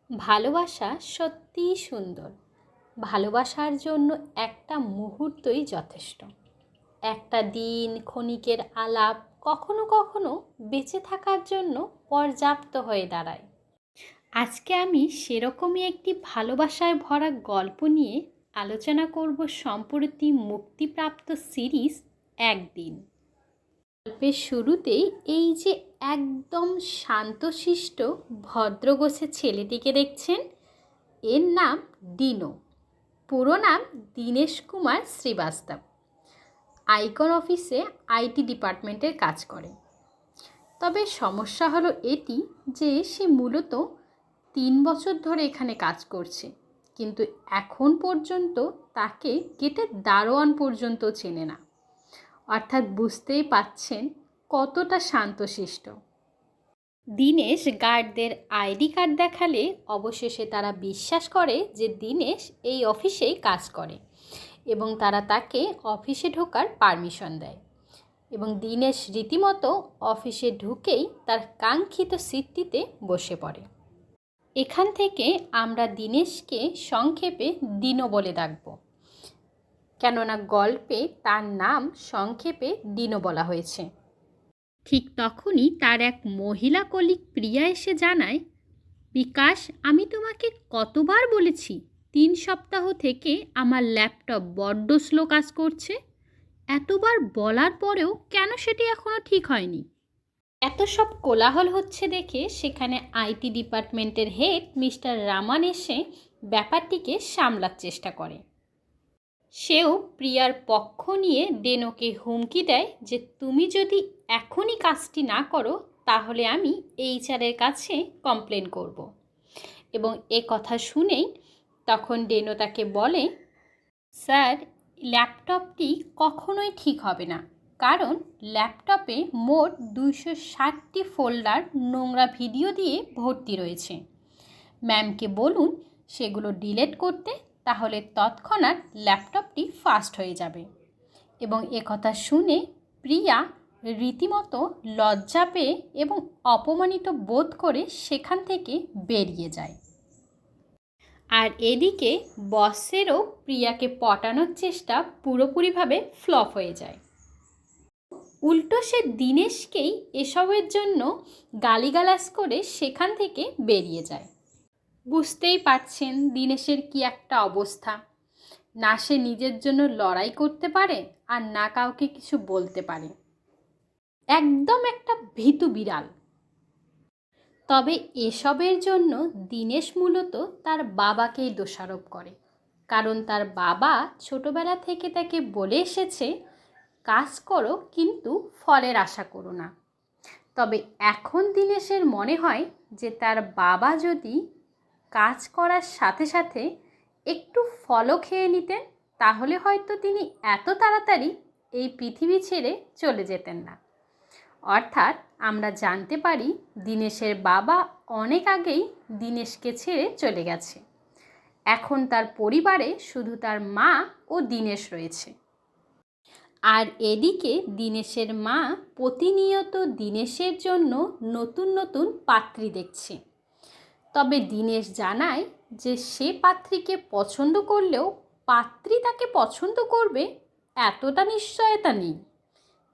ভালোবাসা সত্যিই সুন্দর। ভালোবাসার জন্য একটা মুহূর্তই যথেষ্ট। একটা দিন, ক্ষণিকের আলাপ কখনো কখনো বেঁচে থাকার জন্য পর্যাপ্ত হয়ে দাঁড়ায়। আজকে আমি সেরকমই একটি ভালোবাসায় ভরা গল্প নিয়ে আলোচনা করব সম্প্রতি মুক্তিপ্রাপ্ত সিরিজ একদিন। গল্পের শুরুতেই এই যে একদম শান্তশিষ্ট ভদ্রগোছের ছেলেটিকে দেখছেন, এর নাম ডিনো। পুরো নাম দীনেশ কুমার শ্রীবাস্তব। আইকন অফিসে আইটি ডিপার্টমেন্টের কাজ করে। তবে সমস্যা হলো এটি যে সে মূলত 3 বছর ধরে এখানে কাজ করছে, কিন্তু এখন পর্যন্ত তাকে গেটের দারোয়ান পর্যন্ত চেনে না। অর্থাৎ বুঝতেই পাচ্ছেন কতটা শান্তশিষ্ট। দীনেশ গার্ডদের আইডি কার্ড দেখালে অবশেষে তারা বিশ্বাস করে যে দীনেশ এই অফিসেই কাজ করে এবং তারা তাকে অফিসে ঢোকার পারমিশন দেয়। এবং দীনেশ রীতিমতো অফিসে ঢুকেই তার কাঙ্ক্ষিত সিটটিতে বসে পড়ে। এখান থেকে আমরা দীনেশকে সংক্ষেপে ডিনো বলে ডাকব, কেননা গল্পে তার নাম সংক্ষেপে ডিনো বলা হয়েছে। ঠিক তখনই তার এক মহিলা কলিগ প্রিয়া এসে জানায়, বিকাশ, আমি তোমাকে কতবার বলেছি 3 সপ্তাহ থেকে আমার ল্যাপটপ বড্ড স্লো কাজ করছে। এতবার বলার পরেও কেন সেটি এখনও ঠিক হয়নি? এত সব কোলাহল হচ্ছে দেখে সেখানে আইটি ডিপার্টমেন্টের হেড মিস্টার রামান এসে ব্যাপারটিকে সামলার চেষ্টা করে। সেও প্রিয়ার পক্ষ নিয়ে ডেনোকে হুমকি দেয় যে তুমি যদি এখনই কাজটি না করো তাহলে আমি এইচআরের কাছে কমপ্লেন করব। এবং এ কথা শুনেই তখন ডেনো তাকে বলে, স্যার, ল্যাপটপটি কখনোই ঠিক হবে না, কারণ ল্যাপটপে মোট 260টি ফোল্ডার নোংরা ভিডিও দিয়ে ভর্তি রয়েছে। ম্যামকে বলুন সেগুলো ডিলিট করতে, তাহলে তৎক্ষণাৎ ল্যাপটপটি ফাস্ট হয়ে যাবে। এবং একথা শুনে প্রিয়া রীতিমতো লজ্জা পেয়ে এবং অপমানিত বোধ করে সেখান থেকে বেরিয়ে যায়। আর এদিকে বসেরও প্রিয়াকে পটানোর চেষ্টা পুরোপুরিভাবে ফ্লপ হয়ে যায়। উল্টো সে দীনেশকেই এসবের জন্য গালিগালাজ করে সেখান থেকে বেরিয়ে যায়। বুঝতেই পারছেন দীনেশের কি একটা অবস্থা। না সে নিজের জন্য লড়াই করতে পারে আর না কাউকে কিছু বলতে পারে। একদম একটা ভীতু বিড়াল। তবে এসবের জন্য দীনেশ মূলত তার বাবাকেই দোষারোপ করে, কারণ তার বাবা ছোটবেলা থেকে তাকে বলে এসেছে, কাজ করো কিন্তু ফলের আশা করো না। তবে এখন দীনেশের মনে হয় যে তার বাবা যদি কাজ করার সাথে সাথে একটু ফলও খেয়ে নিতেন তাহলে হয়তো তিনি এত তাড়াতাড়ি এই পৃথিবী ছেড়ে চলে যেতেন না। অর্থাৎ আমরা জানতে পারি দীনেশের বাবা অনেক আগেই দীনেশকে ছেড়ে চলে গেছে। এখন তার পরিবারে শুধু তার মা ও দীনেশ রয়েছে। আর এদিকে দীনেশের মা প্রতিনিয়ত দীনেশের জন্য নতুন নতুন পাত্রী দেখছে। তবে দীনেশ জানায় যে সে পাত্রীকে পছন্দ করলেও পাত্রী তাকে পছন্দ করবে এতটা নিশ্চয়তা নেই।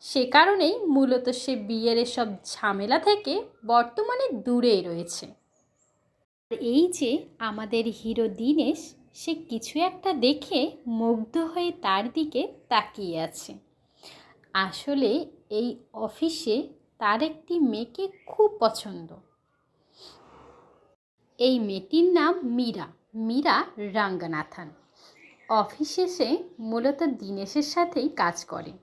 সে কারণেই মূলত সে বিয়ের এসব ঝামেলা থেকে বর্তমানে দূরেই রয়েছে। এই যে আমাদের হিরো দীনেশ, সে কিছু একটা দেখে মুগ্ধ হয়ে তার দিকে তাকিয়ে আছে। আসলে এই অফিসে তার একটি মেয়েকে খুব পছন্দ। এই মেয়েটির নাম মীরা রাঙ্গানাথন। অফিসে সে মূলত দীনেশের সাথেই কাজ করে।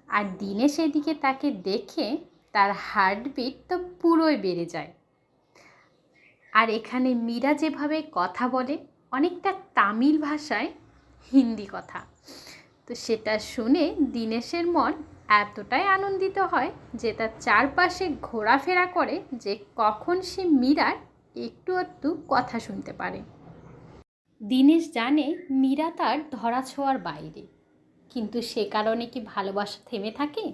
আর দীনেশ এদিকে তাকে দেখে তার হার্টবিট তো পুরোই বেড়ে যায়। আর এখানে মীরা যেভাবে কথা বলে অনেকটা তামিল ভাষায় হিন্দি কথা, তো সেটা শুনে দীনেশের মন এতটাই আনন্দিত হয় যে তার চারপাশে ঘোরাফেরা করে যে কখন সে মীরার একটু একটু কথা শুনতে পারে। দীনেশ জানে মীরা তার ধরাছোঁয়ার বাইরে, কিন্তু সে কারণে কি ভালোবাসা থেমে থাকে?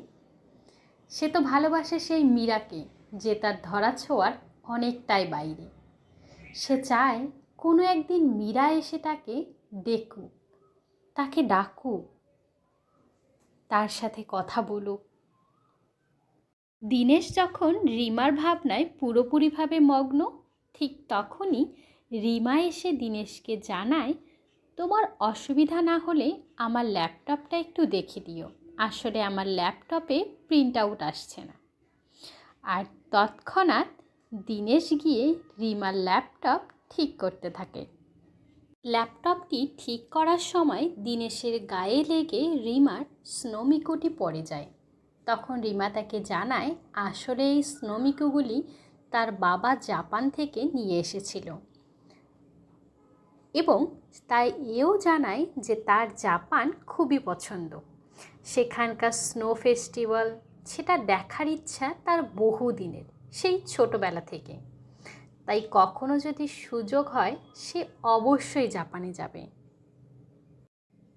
সে তো ভালোবাসে সেই মীরাকে যে তার ধরাছোঁয়ার অনেকটাই বাইরে। সে চায় কোনো একদিন মীরা এসে তাকে দেখুক, তাকে ডাকুক, তার সাথে কথা বলুক। দীনেশ যখন রিমার ভাবনায় পুরোপুরিভাবে মগ্ন, ঠিক তখনই রিমা এসে দীনেশকে জানায়, তোমার অসুবিধা না হলে আমার ল্যাপটপটা একটু দেখে দিও, আসলে আমার ল্যাপটপে প্রিন্ট আউট আসছে না। আর তৎক্ষণাৎ দীনেশ গিয়ে রিমার ল্যাপটপ ঠিক করতে থাকে। ল্যাপটপটি ঠিক করার সময় দীনেশের গায়ে লেগে রিমার স্নোমিকুটি পড়ে যায়। তখন রিমা তাকে জানায় আসলে এই স্নোমিকুগুলি তার বাবা জাপান থেকে নিয়ে এসেছিল, এবং তাই এও জানায় যে তার জাপান খুবই পছন্দ। সেখানকার স্নো ফেস্টিভ্যাল, সেটা দেখার ইচ্ছা তার বহুদিনের, সেই ছোটোবেলা থেকে। তাই কখনো যদি সুযোগ হয় সে অবশ্যই জাপানে যাবে।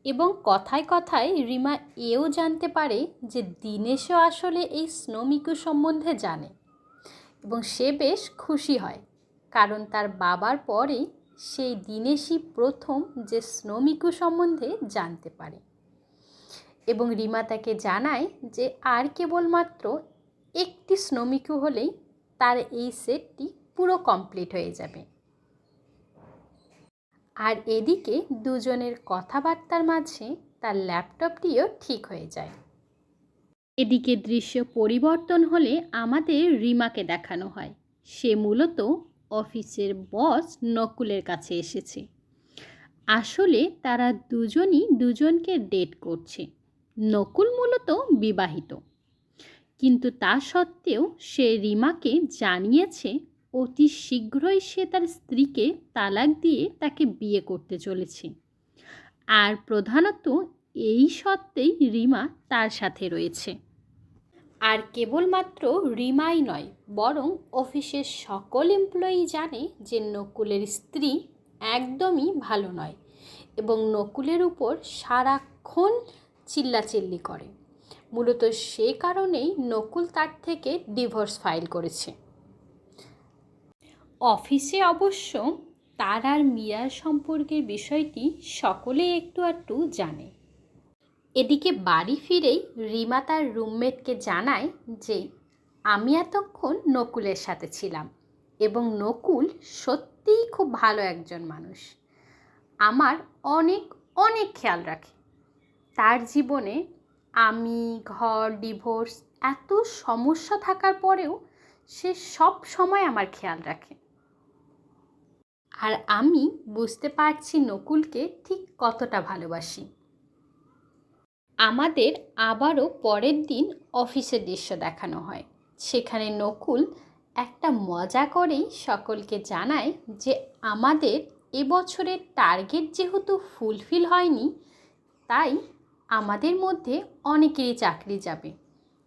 এবং কথায় কথায় রিমা এও জানতে পারে যে দীনেশও আসলে এই স্নোমিকু সম্বন্ধে জানে, এবং সে বেশ খুশি হয়, কারণ তার বাবার পরেই সেই দীনেশই প্রথম যে স্নোমিকু সম্বন্ধে জানতে পারে। এবং রিমা তাকে জানায় যে আর কেবলমাত্র একটি স্নোমিকু হলেই তার এই সেটটি পুরো কমপ্লিট হয়ে যাবে। আর এদিকে দুজনের কথাবার্তার মাঝে তার ল্যাপটপটিও ঠিক হয়ে যায়। এদিকে দৃশ্য পরিবর্তন হলে আমাদের রিমাকে দেখানো হয়। সে মূলত অফিসের বস নকুলের কাছে এসেছে। আসলে তারা দুজনই দুজনকে ডেট করছে। নকুল মূলত বিবাহিত, কিন্তু তা সত্ত্বেও সে রিমাকে জানিয়েছে অতি শীঘ্রই সে তার স্ত্রীকে তালাক দিয়ে তাকে বিয়ে করতে চলেছে। আর প্রধানত এই সত্ত্বেই রিমা তার সাথে রয়েছে। আর কেবলমাত্র রিমাই নয়, বরং অফিসের সকল এমপ্লয়ি জানে যে নকুলের স্ত্রী একদমই ভালো নয়, এবং নকুলের উপর সারাক্ষণ চিল্লাচিল্লি করে। মূলত সে কারণেই নকুল তার থেকে ডিভোর্স ফাইল করেছে। অফিসে অবশ্য তার আর মীরার সম্পর্কের বিষয়টি সকলেই একটু আধটু জানে। এদিকে বাড়ি ফিরেই রিমা তার রুমমেটকে জানায় যে আমি এতক্ষণ নকুলের সাথে ছিলাম, এবং নকুল সত্যিই খুব ভালো একজন মানুষ, আমার অনেক অনেক খেয়াল রাখে। তার জীবনে আমি, ঘর, ডিভোর্স, এত সমস্যা থাকার পরেও সে সব সময় আমার খেয়াল রাখে। আর আমি বুঝতে পারছি নকুলকে ঠিক কতটা ভালোবাসি। আমাদের আবারও পরের দিন অফিসের দৃশ্য দেখানো হয়। সেখানে নকুল একটা মজা করেই সকলকে জানায় যে আমাদের এবছরের টার্গেট যেহেতু ফুলফিল হয়নি, তাই আমাদের মধ্যে অনেকেরই চাকরি যাবে,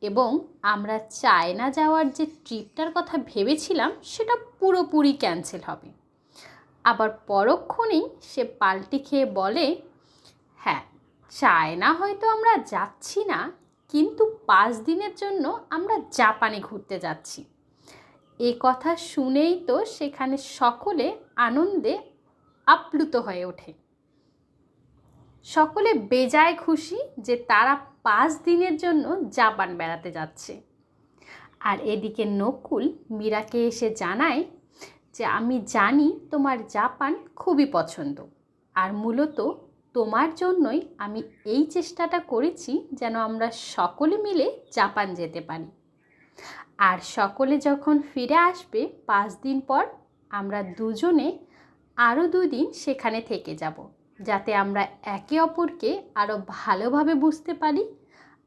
এবং আমরা চায়না যাওয়ার যে ট্রিপটার কথা ভেবেছিলাম সেটা পুরোপুরি ক্যান্সেল হবে। আবার পরক্ষণেই সে পাল্টি খেয়ে বলে, হ্যাঁ, চায়না হয়তো আমরা যাচ্ছি না, কিন্তু 5 দিনের জন্য আমরা জাপানে ঘুরতে যাচ্ছি। এ কথা শুনেই তো সেখানে সকলে আনন্দে আপ্লুত হয়ে ওঠে। সকলে বেজায় খুশি যে তারা 5 দিনের জন্য জাপান বেড়াতে যাচ্ছে। আর এদিকে নকুল মীরাকে এসে জানায় যে আমি জানি তোমার জাপান খুবই পছন্দ, আর মূলত তোমার জন্যই আমি এই চেষ্টাটা করেছি যেন আমরা সকলে মিলে জাপান যেতে পারি। আর সকলে যখন ফিরে আসবে 5 দিন পর, আমরা দুজনে আরও 2 দিন সেখানে থেকে যাব, যাতে আমরা একে অপরকে আরও ভালোভাবে বুঝতে পারি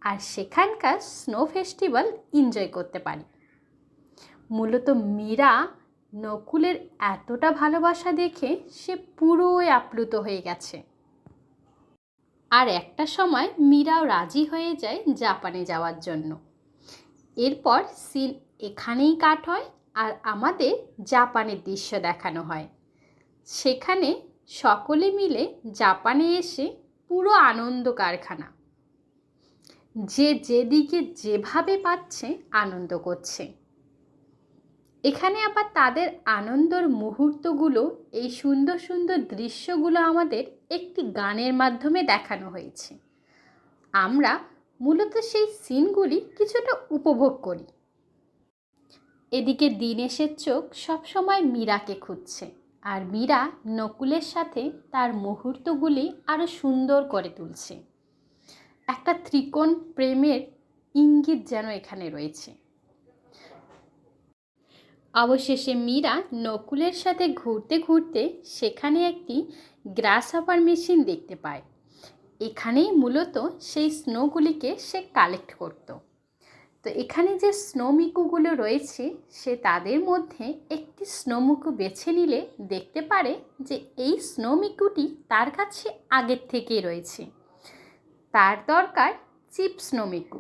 আর সেখানকার স্নো ফেস্টিভ্যাল এনজয় করতে পারি। মূলত মীরা নকুলের এতটা ভালোবাসা দেখে সে পুরোই আপ্লুত হয়ে গেছে। আর একটা সময় মীরাও রাজি হয়ে যায় জাপানে যাওয়ার জন্য। এরপর সিন এখানেই কাট হয়, আর আমাদের জাপানের দৃশ্য দেখানো হয়। সেখানে সকলে মিলে জাপানে এসে পুরো আনন্দ কারখানা, যে যেদিকে যেভাবে পাচ্ছে আনন্দ করছে। এখানে আবার তাদের আনন্দর মুহূর্তগুলো, এই সুন্দর সুন্দর দৃশ্যগুলো আমাদের একটি গানের মাধ্যমে দেখানো হয়েছে। আমরা মূলত সেই সিনগুলি কিছুটা উপভোগ করি। এদিকে দীনেশের চোখ সবসময় মীরাকে খুঁজছে, আর মীরা নকুলের সাথে তার মুহূর্তগুলি আরও সুন্দর করে তুলছে। একটা ত্রিকোণ প্রেমের ইঙ্গিত যেন এখানে রয়েছে। অবশেষে মীরা নকুলের সাথে ঘুরতে ঘুরতে সেখানে একটি গ্রাসহপার মেশিন দেখতে পায়। এখানেই মূলত সেই স্নোগুলিকে সে কালেক্ট করত। তো এখানে যে স্নোমিকুগুলো রয়েছে, সে তাদের মধ্যে একটি স্নোমিকু বেছে নিলে দেখতে পারে যে এই স্নোমিকুটি তার কাছে আগের থেকেই রয়েছে। তার দরকার চিপ স্নোমিকু।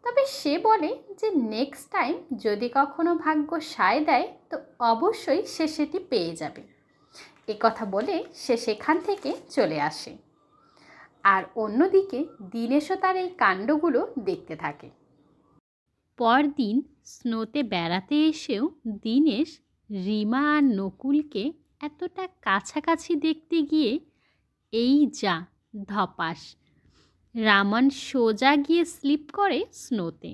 তবে সে বলে যে নেক্সট টাইম যদি কখনো ভাগ্য সায় দেয় তো অবশ্যই সে সেটি পেয়ে যাবে। কথা বলে সে সেখান থেকে চলে আসে। আর অন্যদিকে দীনেশও তার এই কাণ্ডগুলো দেখতে থাকে। পরদিন স্নোতে বেড়াতে এসেও দীনেশ রিমা আর নকুলকে এতটা কাছাকাছি দেখতে গিয়ে এই যা ধপাস, রামন সোজা গিয়ে স্লিপ করে স্নোতে।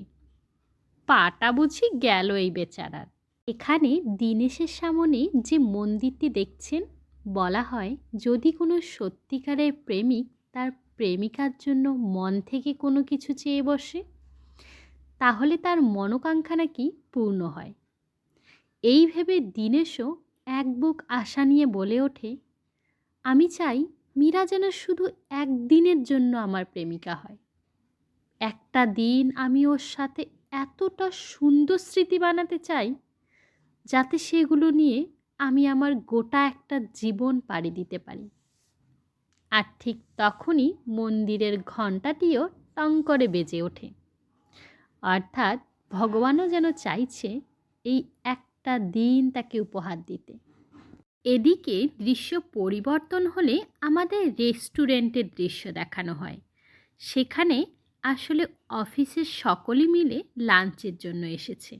পাটা বুঝি গেল এই বেচারার। এখানে দীনেশের সামনে যে মন্দিরটি দেখছেন, বলা হয় যদি কোনো সত্যিকারের প্রেমিক তার প্রেমিকার জন্য মন থেকে কোনো কিছু চেয়ে বসে, তাহলে তার মনোকাঙ্ক্ষা নাকি পূর্ণ হয়। এই ভেবে দীনেশও এক বুক আশা নিয়ে বলে ওঠে, আমি চাই মীরা যেন শুধু একদিনের জন্য আমার প্রেমিকা হয়। একটা দিন আমি ওর সাথে এতটা সুন্দর স্মৃতি বানাতে চাই যাতে সেগুলো নিয়ে আমি আমার গোটা একটা জীবন পাড়ি দিতে পারি। আর ঠিক তখনই মন্দিরের ঘণ্টাটিও টং করে বেজে ওঠে। অর্থাৎ ভগবানও যেন চাইছে এই একটা দিন তাকে উপহার দিতে। এদিকে দৃশ্য পরিবর্তন হলে আমাদের রেস্টুরেন্টের দৃশ্য দেখানো হয়। সেখানে আসলে অফিসের সকলে মিলে লাঞ্চের জন্য এসেছে।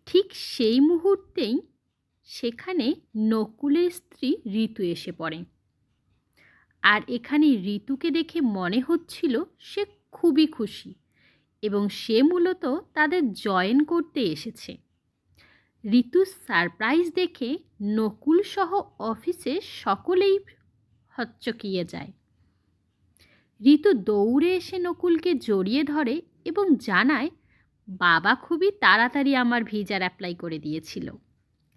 ঠিক সেই মুহূর্তেই সেখানে নকুলের স্ত্রী ঋতু এসে পড়ে। আর এখানে ঋতুকে দেখে মনে হচ্ছিল সে খুবই খুশি এবং সে মূলত তাদের জয়েন করতে এসেছে। ঋতুর সারপ্রাইজ দেখে নকুল সহ অফিসে সকলেই হকচকিয়ে যায়। ঋতু দৌড়ে এসে নকুলকে জড়িয়ে ধরে এবং জানায়, বাবা খুবই তাড়াতাড়ি আমার ভিসার অ্যাপ্লাই করে দিয়েছিল,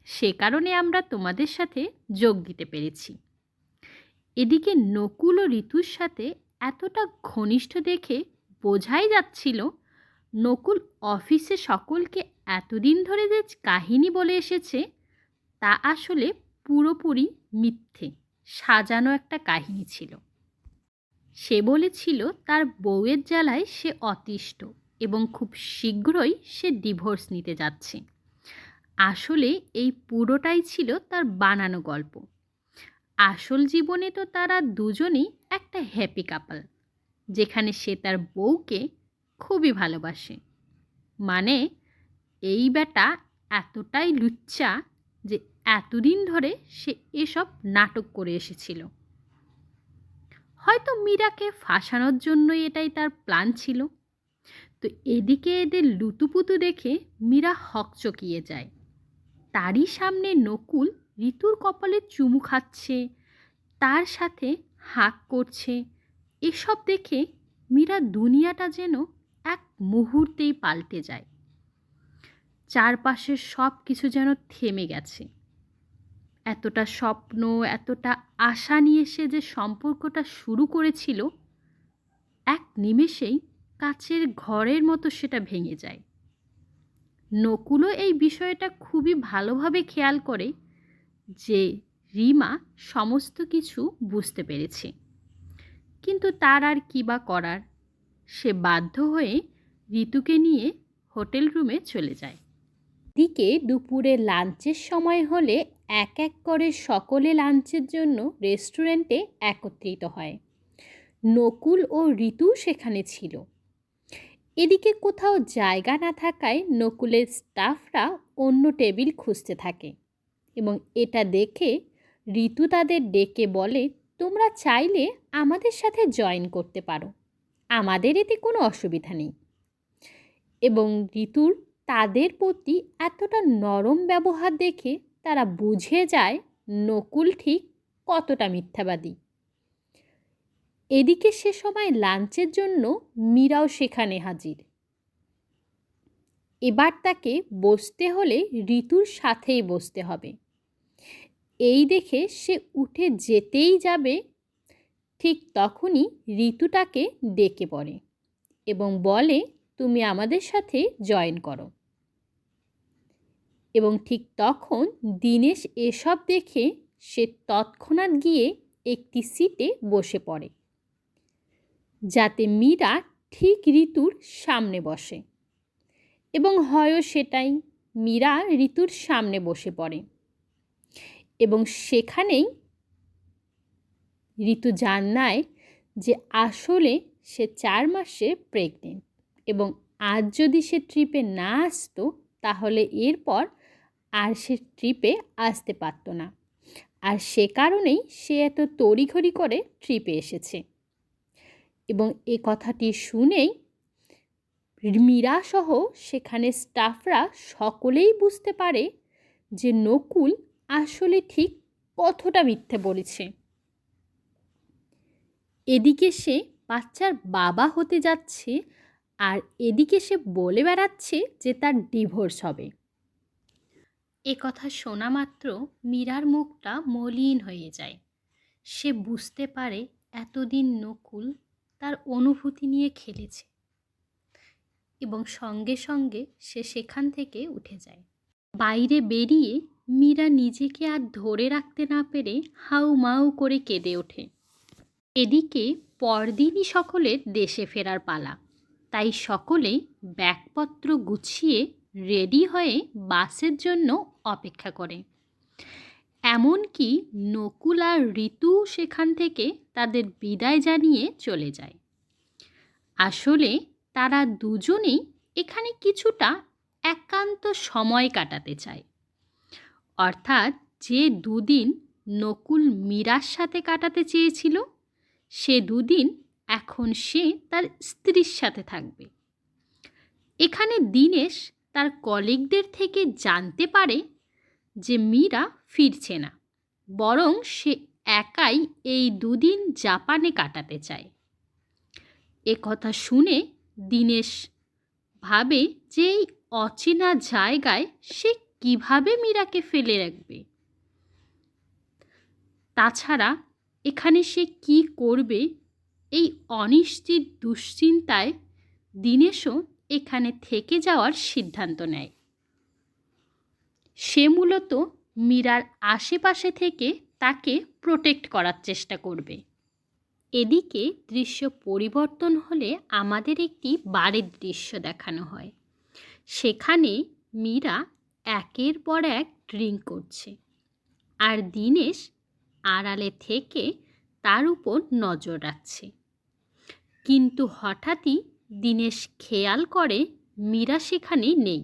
সে কারণে আমরা তোমাদের সাথে যোগ দিতে পেরেছি। এদিকে নকুল ও ঋতুর সাথে এতটা ঘনিষ্ঠ দেখে বোঝাই যাচ্ছিল নকুল অফিসে সকলকে এতদিন ধরে যে কাহিনী বলে এসেছে তা আসলে পুরোপুরি মিথ্যে, সাজানো একটা কাহিনী ছিল। সে বলেছিল তার বউয়ের জ্বালায় সে অতিষ্ঠ এবং খুব শীঘ্রই সে ডিভোর্স নিতে যাচ্ছে। আসলে এই পুরোটাই ছিল তার বানানো গল্প। আসল জীবনে তো তারা দুজনেই একটা হ্যাপি কাপল, যেখানে সে তার বউকে খুবই ভালোবাসে। মানে এই বেটা এতটাই লুচ্চা যে এতদিন ধরে সে এসব নাটক করে এসেছিল। হয়তো মীরাকে ফাঁসানোর জন্যই এটাই তার প্ল্যান ছিল। তো এদিকে এদের লুতুপুতু দেখে মীরা হকচকিয়ে যায়। তারই সামনে নকুল ঋতুর কপালে চুমু খাচ্ছে, তার সাথে হাঁক করছে। এসব দেখে মীরা দুনিয়াটা যেন এক মুহূর্তেই পাল্টে যায়। চারপাশের সব কিছু যেন থেমে গেছে। এতটা স্বপ্ন, এতটা আশা নিয়ে সে যে সম্পর্কটা শুরু করেছিল, এক নিমেষেই কাচের ঘরের মতো সেটা ভেঙে যায়। নকুলও এই বিষয়টা খুবই ভালোভাবে খেয়াল করে যে রিমা সমস্ত কিছু বুঝতে পেরেছে, কিন্তু তার আর কী বা করার। সে বাধ্য হয়ে ঋতুকে নিয়ে হোটেল রুমে চলে যায়। দিকে দুপুরে লাঞ্চের সময় হলে এক এক করে সকলে লাঞ্চের জন্য রেস্টুরেন্টে একত্রিত হয়। নকুল ও ঋতু সেখানে ছিল। এদিকে কোথাও জায়গা না থাকায় নকুলের স্টাফরা অন্য টেবিল খুঁজতে থাকে এবং এটা দেখে ঋতু তাদের ডেকে বলে, তোমরা চাইলে আমাদের সাথে জয়েন করতে পারো, আমাদের এতে কোনো অসুবিধা নেই। এবং ঋতুর তাদের প্রতি এতটা নরম ব্যবহার দেখে তারা বুঝে যায় নকুল ঠিক কতটা মিথ্যাবাদী। এদিকে সে সময় লাঞ্চের জন্য মীরাও সেখানে হাজির। এবার তাকে বসতে হলে ঋতুর সাথেই বসতে হবে। এই দেখে সে উঠে যেতেই যাবে, ঠিক তখনই ঋতু তাকে ডেকে পড়ে এবং বলে, তুমি আমাদের সাথে জয়েন করো। এবং ঠিক তখন দীনেশ এসব দেখে সে তৎক্ষণাৎ গিয়ে একটি সিটে বসে পড়ে, যাতে মীরা ঠিক ঋতুর সামনে বসে। এবং হয়ও সেটাই, মীরা ঋতুর সামনে বসে পড়ে এবং সেখানেই ঋতু জানায় যে আসলে সে 4 মাসে প্রেগনেন্ট এবং আজ যদি সে ট্রিপে না আসতো তাহলে এরপর আর সে ট্রিপে আসতে পারত না, আর সে কারণেই সে এত তড়িঘড়ি করে ট্রিপে এসেছে। এবং এ কথাটি শুনেই মীরাসহ সেখানে স্টাফরা সকলেই বুঝতে পারে যে নকুল আসলে ঠিক কতটা মিথ্যে বলেছে। এদিকে সে বাচ্চার বাবা হতে যাচ্ছে, আর এদিকে সে বলে বেড়াচ্ছে যে তার ডিভোর্স হবে। এ কথা শোনা মাত্র মীরার মুখটা মলিন হয়ে যায়। সে বুঝতে পারে এতদিন নকুল তার অনুভূতি নিয়ে খেলেছে এবং সঙ্গে সঙ্গে সে সেখান থেকে উঠে যায়। বাইরে বেরিয়ে মীরা নিজেকে আর ধরে রাখতে না পেরে হাউমাউ করে কেঁদে ওঠে। এদিকে পরদিনই সকলের দেশে ফেরার পালা, তাই সকলে ব্যাগপত্র গুছিয়ে রেডি হয়ে বাসের জন্য অপেক্ষা করে। এমনকি নকুল আর ঋতু সেখান থেকে তাদের বিদায় জানিয়ে চলে যায়। আসলে তারা দুজনেই এখানে কিছুটা একান্ত সময় কাটাতে চায়। অর্থাৎ যে দুদিন নকুল মীরার সাথে কাটাতে চেয়েছিল, সে দুদিন এখন সে তার স্ত্রীর সাথে থাকবে। এখানে দীনেশ তার কলিগদের থেকে জানতে পারে যে মীরা ফিরছে না, বরং সে একাই এই দুদিন জাপানে কাটাতে চায়। এ কথা শুনে দীনেশ ভাবে যে এই অচেনা জায়গায় সে কিভাবে মীরাকে ফেলে রাখবে। তাছাড়া এখানে সে কি করবে, এই অনিশ্চিত দুশ্চিন্তায় দীনেশও এখানে থেকে যাওয়ার সিদ্ধান্ত নেয়। সে মূলত মীরার আশেপাশে থেকে তাকে প্রোটেক্ট করার চেষ্টা করবে। এদিকে দৃশ্য পরিবর্তন হলে আমাদের একটি বাড়ির দৃশ্য দেখানো হয়। সেখানে মীরা একের পর এক ড্রিঙ্ক করছে, আর দীনেশ আড়ালে থেকে তার উপর নজর রাখছে। কিন্তু হঠাৎই দীনেশ খেয়াল করে মীরা সেখানে নেই,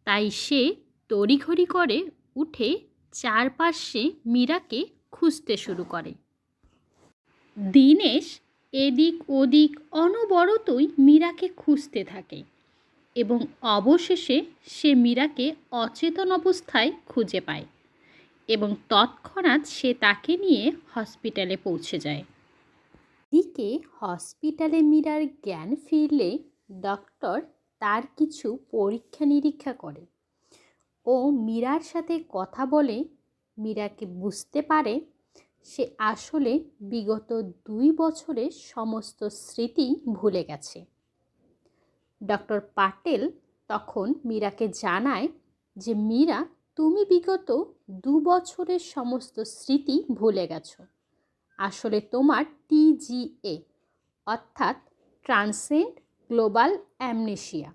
তাই সে তড়িঘড়ি করে উঠে চারপাশে মীরাকে খুঁজতে শুরু করে। দীনেশ এদিক ওদিক অনবরতই মীরাকে খুঁজতে থাকে এবং অবশেষে সে মীরাকে অচেতন অবস্থায় খুঁজে পায় এবং তৎক্ষণাৎ সে তাকে নিয়ে হসপিটালে পৌঁছে যায়। এদিকে হসপিটালে মীরার জ্ঞান ফিরলে ডক্টর তার কিছু পরীক্ষা নিরীক্ষা করে ও মীরার সাথে কথা বলে মীরাকে বুঝতে পারে সে আসলে বিগত 2 বছরের সমস্ত স্মৃতি ভুলে গেছে। ডক্টর পাটেল তখন মীরাকে জানায় যে মীরা, তুমি বিগত 2 বছরের সমস্ত স্মৃতি ভুলে গেছো। আসলে তোমার TGA অর্থাৎ ট্রান্সিয়েন্ট গ্লোবাল অ্যামনেশিয়া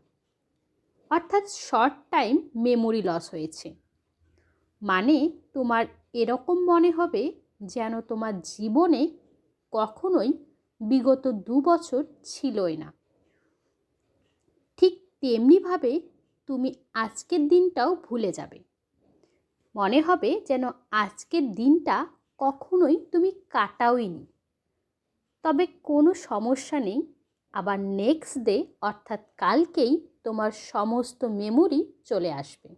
অর্থাৎ শর্ট টাইম মেমোরি লস হয়েছে। মানে তোমার এরকম মনে হবে যেন তোমার জীবনে কখনোই বিগত 2 বছর ছিলই না। তেমনিভাবে তুমি আজকের দিনটাও ভুলে যাবে। মনে হবে যেন আজকের দিনটা কখনোই তুমি কাটাওইনি। তবে কোনো সমস্যা নেই, আবার নেক্সট ডে অর্থাৎ কালকেই তোমার সমস্ত মেমোরি চলে আসবে।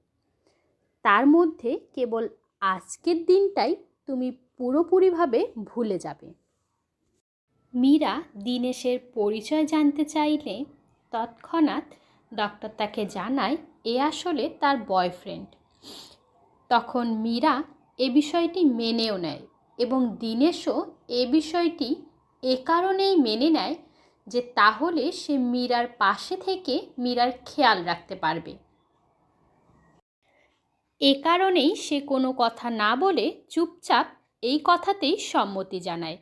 তার মধ্যে কেবল আজকের দিনটাই তুমি পুরোপুরিভাবে ভুলে যাবে। মীরা দীনেশের পরিচয় জানতে চাইলে তৎক্ষণাৎ ডক্টর তাকে জানায় এ আসলে তার বয়ফ্রেন্ড। তখন মীরা এ বিষয়টি মেনেও নেয় এবং দীনেশও এ বিষয়টি এ কারণেই মেনে নেয় যে তাহলে সে মীরার পাশে থেকে মীরার খেয়াল রাখতে পারবে। এ কারণেই সে কোনো কথা না বলে চুপচাপ এই কথাতেই সম্মতি জানায়।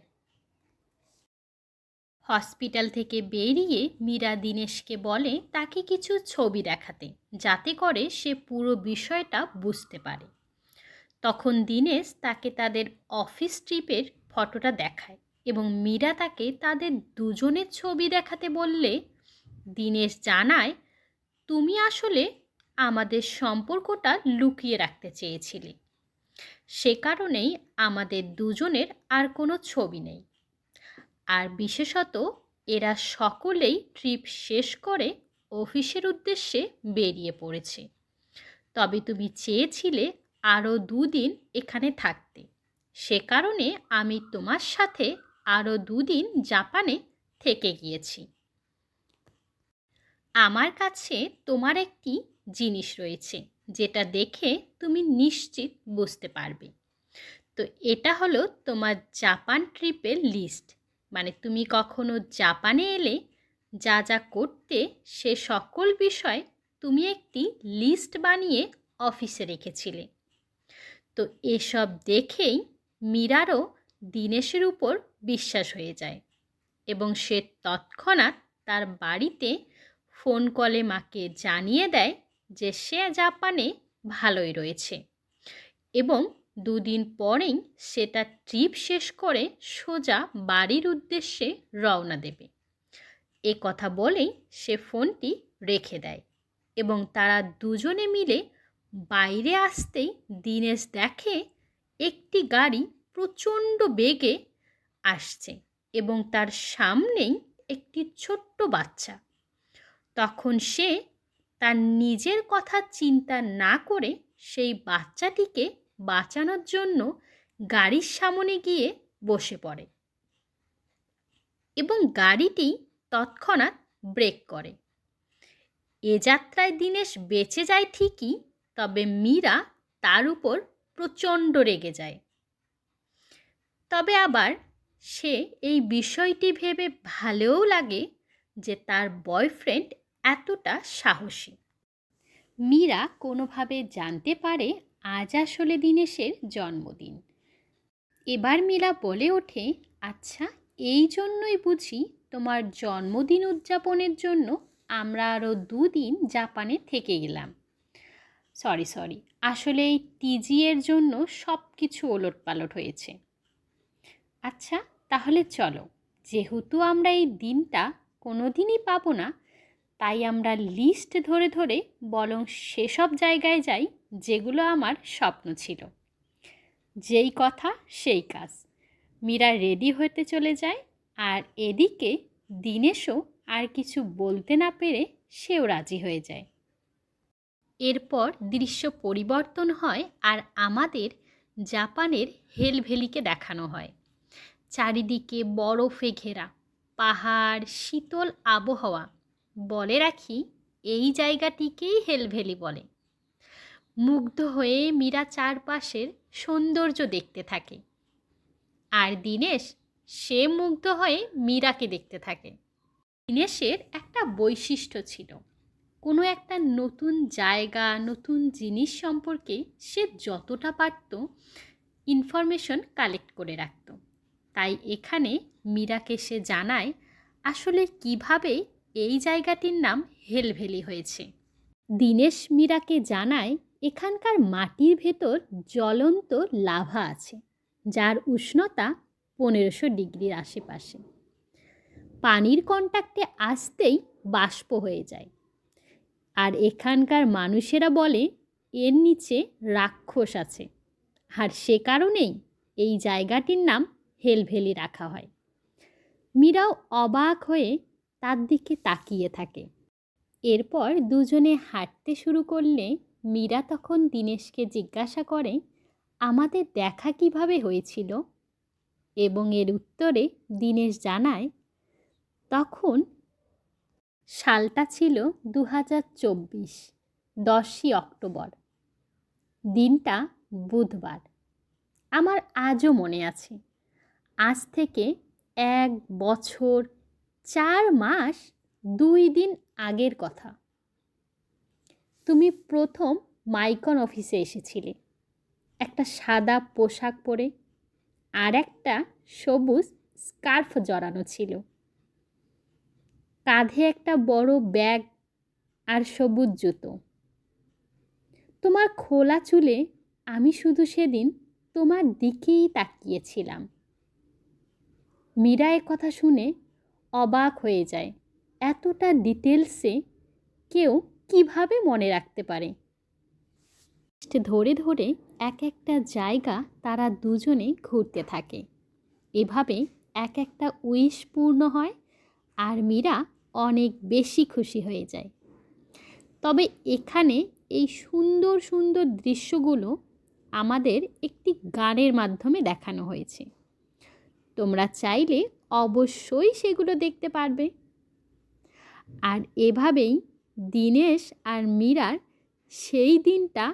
হসপিটাল থেকে বেরিয়ে মীরা দীনেশকে বলে তাকে কিছু ছবি দেখাতে, যাতে করে সে পুরো বিষয়টা বুঝতে পারে। তখন দীনেশ তাকে তাদের অফিস ট্রিপের ফটোটা দেখায় এবং মীরা তাকে তাদের দুজনের ছবি দেখাতে বললে দীনেশ জানায়, তুমি আসলে আমাদের সম্পর্কটা লুকিয়ে রাখতে চেয়েছিলে, সে কারণেই আমাদের দুজনের আর কোনো ছবি নেই। আর বিশেষত এরা সকলেই ট্রিপ শেষ করে অফিসের উদ্দেশ্যে বেরিয়ে পড়েছে। তবে তুমি চেয়েছিলে আরও 2 দিন এখানে থাকতে, সে কারণে আমি তোমার সাথে আরও 2 দিন জাপানে থেকে গিয়েছি। আমার কাছে তোমার একটি জিনিস রয়েছে যেটা দেখে তুমি নিশ্চিত বুঝতে পারবে। তো এটা হলো তোমার জাপান ট্রিপের লিস্ট। মানে তুমি কখনো জাপানে এলে যা যা করতে সে সকল বিষয় তুমি একটি লিস্ট বানিয়ে অফিসে রেখেছিলে। তো এসব দেখেই মীরারও দীনেশের উপর বিশ্বাস হয়ে যায় এবং সে তৎক্ষণাৎ তার বাড়িতে ফোন কলে মাকে জানিয়ে দেয় যে সে জাপানে ভালোই রয়েছে এবং 2 দিন পরেই সে তার ট্রিপ শেষ করে সোজা বাড়ির উদ্দেশ্যে রওনা দেবে। এ কথা বলেই সে ফোনটি রেখে দেয় এবং তারা দুজনে মিলে বাইরে আসতেই দীনেশ দেখে একটি গাড়ি প্রচণ্ড বেগে আসছে এবং তার সামনেই একটি ছোট্ট বাচ্চা। তখন সে তার নিজের কথা চিন্তা না করে সেই বাচ্চাটিকে বাঁচানোর জন্য গাড়ির সামনে গিয়ে বসে পড়ে এবং গাড়িটি তৎক্ষণাৎ ব্রেক করে। এ যাত্রায় দীনেশ বেঁচে যায় ঠিকই, তবে মীরা তার উপর প্রচণ্ড রেগে যায়। তবে আবার সে এই বিষয়টি ভেবে ভালোও লাগে যে তার বয়ফ্রেন্ড এতটা সাহসী। মীরা কোনোভাবে জানতে পারে আজ আসলে দীনেশের জন্মদিন। এবার মীরা বলে ওঠে, আচ্ছা, এই জন্যই বুঝি তোমার জন্মদিন উদযাপনের জন্য আমরা আরও 2 দিন জাপানে থেকে গেলাম। সরি, আসলে এই টিজি এর জন্য সব কিছু ওলটপালট হয়েছে। আচ্ছা, তাহলে চলো, যেহেতু আমরা এই দিনটা কোনো দিনই পাবো না, তাই আমরা লিস্ট ধরে ধরে বরং সেসব জায়গায় যাই যেগুলো আমার স্বপ্ন ছিল। যেই কথা সেই কাজ। মীরা রেডি হতে চলে যায় আর এদিকে দীনেশও আর কিছু বলতে না পেরে সেও রাজি হয়ে যায়। এরপর দৃশ্য পরিবর্তন হয় আর আমাদের জাপানের হেল ভ্যালিকে দেখানো হয়। চারিদিকে বরফে ঘেরা পাহাড়, শীতল আবহাওয়া। বলে রাখি, এই জায়গাটিকেই হেল ভ্যালি বলে। মুগ্ধ হয়ে মীরা চারপাশের সৌন্দর্য দেখতে থাকে আর দীনেশ সে মুগ্ধ হয়ে মীরাকে দেখতে থাকে। দীনেশের একটা বৈশিষ্ট্য ছিল, কোনো একটা নতুন জায়গা, নতুন জিনিস সম্পর্কে সে যতটা পারত ইনফরমেশন কালেক্ট করে রাখত। তাই এখানে মীরাকে সে জানায় আসলে কিভাবে এই জায়গাটির নাম হেল ভ্যালি হয়েছে। দীনেশ মীরাকে জানায় এখানকার মাটির ভেতর জ্বলন্ত লাভা আছে, যার উষ্ণতা 1500 ডিগ্রির আশেপাশে। পানির কন্ট্যাক্টে আসতেই বাষ্প হয়ে যায়। আর এখানকার মানুষেরা বলে এর নিচে রাক্ষস আছে, আর সে কারণেই এই জায়গাটির নাম হেলভেলি রাখা হয়। মীরাও অবাক হয়ে তার দিকে তাকিয়ে থাকে। এরপর দুজনে হাঁটতে শুরু করলে মীরা তখন দীনেশকে জিজ্ঞাসা করে, আমাদের দেখা কিভাবে হয়েছিল? এবং এর উত্তরে দীনেশ জানায়, তখন সালটা ছিল 2024, 10ই অক্টোবর। দিনটা বুধবার। আমার আজও মনে আছে। আজ থেকে 1 বছর 4 মাস 2 দিন আগের কথা। তুমি প্রথম মাইকন অফিসে এসেছিলে, একটা সাদা পোশাক পরে, আর একটা সবুজ স্কার্ফ জড়ানো ছিল। কাঁধে একটা বড় ব্যাগ আর সবুজ জুতো। তোমার খোলা চুলে আমি শুধু সেদিন তোমার দিকেই তাকিয়েছিলাম। মীরা কথা শুনে অবাক হয়ে যায়। এতটা ডিটেলসে কেউ কিভাবে মনে রাখতে পারে? ধরে ধরে এক একটা জায়গা তারা দুজনে ঘুরতে থাকে। এভাবে এক একটা উইশ পূর্ণ হয় আর মীরা অনেক বেশি খুশি হয়ে যায়। তবে এখানে এই সুন্দর সুন্দর দৃশ্যগুলো আমাদের একটি গানের মাধ্যমে দেখানো হয়েছে। তোমরা চাইলে অবশ্যই সেগুলো দেখতে পারবে। আর এভাবেই দীনেশ আর মীরার সেই দিনটা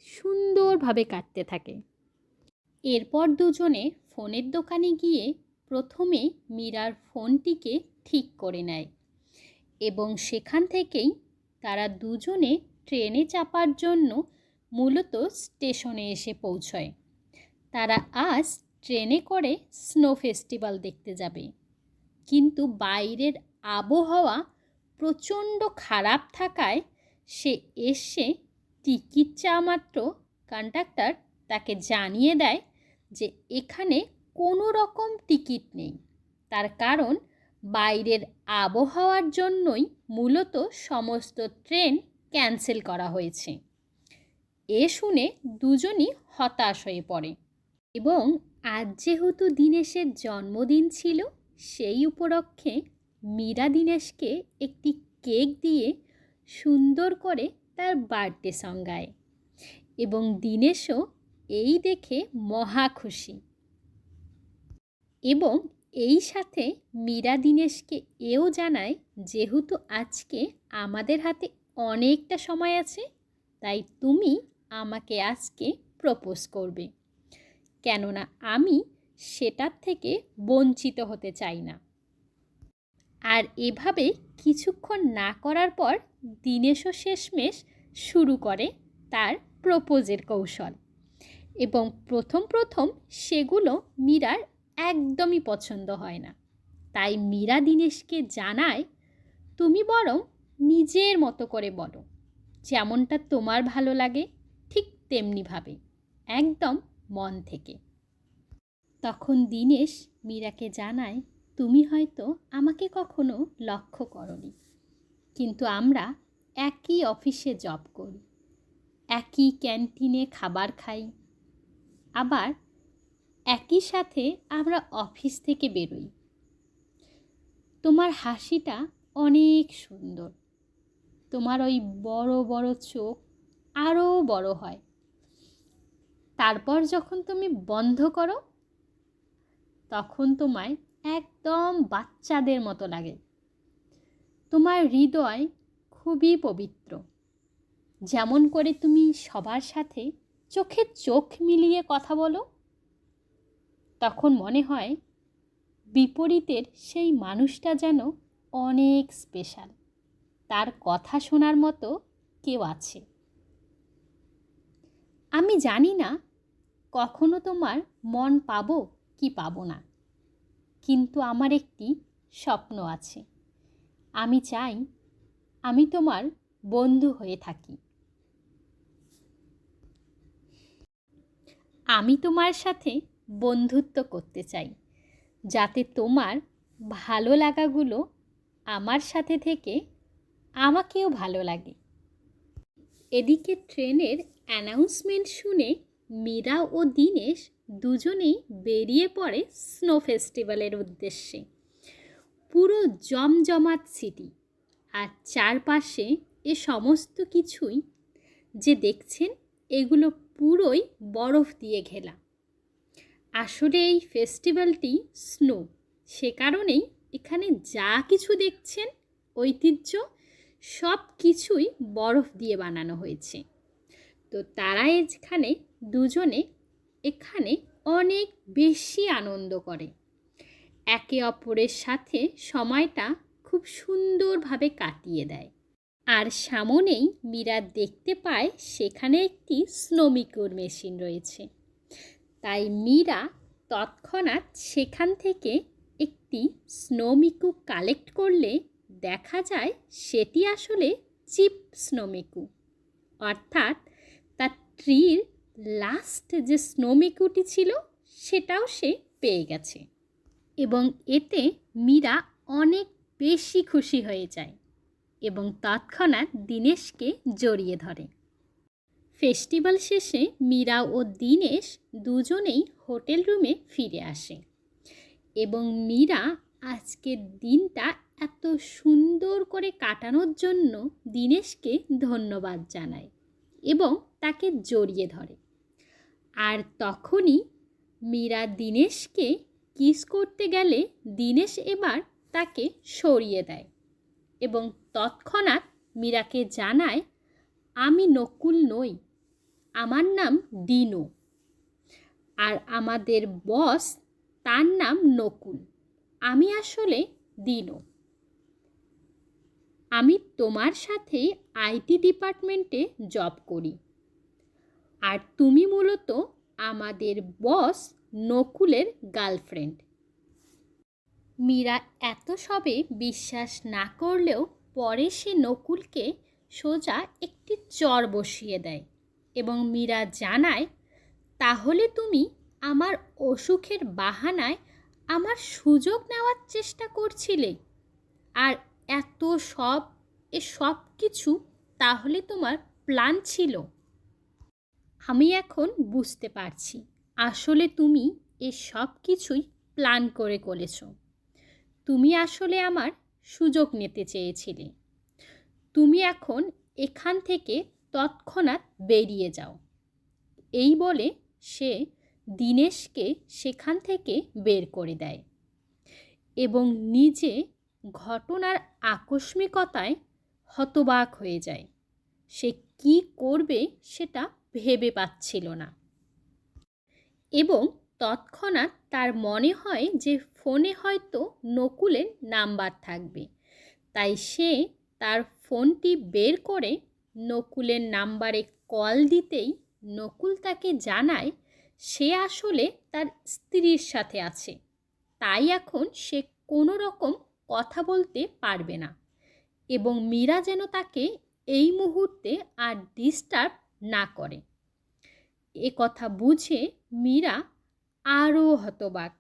সুন্দরভাবে কাটতে থাকে। এরপর দুজনে ফোনের দোকানে গিয়ে প্রথমে মীরার ফোনটিকে ঠিক করে নেয় এবং সেখান থেকেই তারা দুজনে ট্রেনে চাপার জন্য মূলত স্টেশনে এসে পৌঁছয়। তারা আজ ট্রেনে করে স্নো ফেস্টিভ্যাল দেখতে যাবে, কিন্তু বাইরের আবহাওয়া প্রচণ্ড খারাপ থাকায় সে এসে টিকিট চাওয়া মাত্র কন্ডাক্টর তাকে জানিয়ে দেয় যে এখানে কোনো রকম টিকিট নেই। তার কারণ বাইরের আবহাওয়ার জন্যই মূলত সমস্ত ট্রেন ক্যান্সেল করা হয়েছে। এ শুনে দুজনই হতাশ হয়ে পড়ে এবং আজ যেহেতু দীনেশের জন্মদিন ছিল, সেই উপলক্ষে মীরা দীনেশকে একটি কেক দিয়ে সুন্দর করে তার বার্থডে সং গায় এবং দীনেশও এই দেখে মহা খুশি। এবং এই সাথে মীরা দীনেশকে এও জানায়, যেহেতু আজকে আমাদের হাতে অনেকটা সময় আছে, তাই তুমি আমাকে আজকে প্রপোজ করবে, কেননা আমি সেটার থেকে বঞ্চিত হতে চাই না। আর এভাবে কিছুক্ষণ না করার পর দীনেশও শেষমেশ শুরু করে তার প্রপোজের কৌশল। এবং প্রথম প্রথম সেগুলো মীরার একদমই পছন্দ হয় না। তাই মীরা দীনেশকে জানায়, তুমি বরং নিজের মতো করে বলো, যেমনটা তোমার ভালো লাগে ঠিক তেমনিভাবে, একদম মন থেকে। তখন দীনেশ মীরাকে জানায়, তুমি হয়তো আমাকে কখনো লক্ষ্য করোনি, কিন্তু আমরা একই অফিসে জব করি, একই ক্যান্টিনে খাবার খাই, আবার একই সাথে আমরা অফিস থেকে বেরোই। তোমার হাসিটা অনেক সুন্দর, তোমার ওই বড় বড় চোখ আরও বড় হয়, তারপর যখন তুমি বন্ধ করো তখন তোমায় একদম বাচ্চাদের মতো লাগে। তোমার হৃদয় খুবই পবিত্র, যেমন করে তুমি সবার সাথে চোখে চোখ মিলিয়ে কথা বলো, তখন মনে হয় বিপরীতের সেই মানুষটা যেন অনেক স্পেশাল, তার কথা শোনার মতো কেউ আছে। আমি জানি না কখনো তোমার মন পাবো কি পাবো না, কিন্তু আমার একটি স্বপ্ন আছে। আমি চাই আমি তোমার বন্ধু হয়ে থাকি। আমি তোমার সাথে বন্ধুত্ব করতে চাই, যাতে তোমার ভালো লাগাগুলো আমার সাথে থেকে আমাকেও ভালো লাগে। এদিকে ট্রেনের অ্যানাউন্সমেন্ট শুনে মীরা ও দীনেশ দুজনেই বেরিয়ে পড়ে স্নো ফেস্টিভ্যালের উদ্দেশ্যে। পুরো জমজমাট সিটি, আর চারপাশে এ সমস্ত কিছুই যে দেখছেন এগুলো পুরোই বরফ দিয়ে ঘেরা। আসলে এই ফেস্টিভ্যালটি স্নো, সে কারণেই এখানে যা কিছু দেখছেন ঐতিহ্য সব কিছুই বরফ দিয়ে বানানো হয়েছে। তো তারা এখানে দুজনে এখানে অনেক বেশি আনন্দ করে, একে অপরের সাথে সময়টা খুব সুন্দরভাবে কাটিয়ে দেয়। আর সামনেই মীরা দেখতে পায় সেখানে একটি স্নোমিকুর মেশিন রয়েছে। তাই মীরা তৎক্ষণাৎ সেখান থেকে একটি স্নোমিকু কালেক্ট করলে দেখা যায় সেটি আসলে চিপ স্নোমিকু, অর্থাৎ তার ট্রির লাস্ট যে স্নোমিকুটি ছিল সেটাও সে পেয়ে গেছে। এবং এতে মীরা অনেক বেশি খুশি হয়ে যায় এবং তৎক্ষণাৎ দীনেশকে জড়িয়ে ধরে। ফেস্টিভ্যাল শেষে মীরা ও দীনেশ দুজনেই হোটেল রুমে ফিরে আসে এবং মীরা আজকের দিনটা এত সুন্দর করে কাটানোর জন্য দীনেশকে ধন্যবাদ জানায় এবং তাকে জড়িয়ে ধরে। আর তখনই মীরা দীনেশকে কিস করতে গেলে দীনেশ এবার তাকে সরিয়ে দেয় এবং তৎক্ষণাৎ মীরাকে জানায়, আমি নকুল নই, আমার নাম ডিনো, আর আমাদের বস তার নাম নকুল, আমি আসলে ডিনো। আমি তোমার সাথে আইটি ডিপার্টমেন্টে জব করি, আর তুমি মূলত আমাদের বস নকুলের গার্লফ্রেন্ড। মীরা এত সবে বিশ্বাস না করলেও পরে সে নকুলকে সোজা একটি চর বসিয়ে দেয় এবং মীরা জানায়, তাহলে তুমি আমার অসুখের বাহানায় আমার সুযোগ নেওয়ার চেষ্টা করছিলে, আর সব কিছু তাহলে তোমার প্ল্যান ছিল। আমি এখন বুঝতে পারছি আসলে তুমি সব কিছুই প্ল্যান করে করেছ। তুমি আসলে আমার সুযোগ নিতে চেয়েছিলে। তুমি এখন এখান থেকে তৎক্ষণাৎ বেরিয়ে যাও। এই বলে সে দীনেশকে সেখান থেকে বের করে দেয় এবং নিজে ঘটনার আকস্মিকতায় হতবাক হয়ে যায়। সে কি করবে সেটা ভেবে পাচ্ছিল না এবং তৎক্ষণাৎ তার মনে হয় যে ফোনে হয়তো নকুলের নাম্বার থাকবে। তাই সে তার ফোনটি বের করে নকুলের নাম্বারে কল দিতেই নকুল তাকে জানায় সে আসলে তার স্ত্রীর সাথে আছে, তাই এখন সে কোনো রকম কথা বলতে পারবে না এবং মীরা যেন তাকে এই মুহূর্তে আর ডিস্টার্ব না করে। এ কথা বুঝে মীরা আরও হতবাক।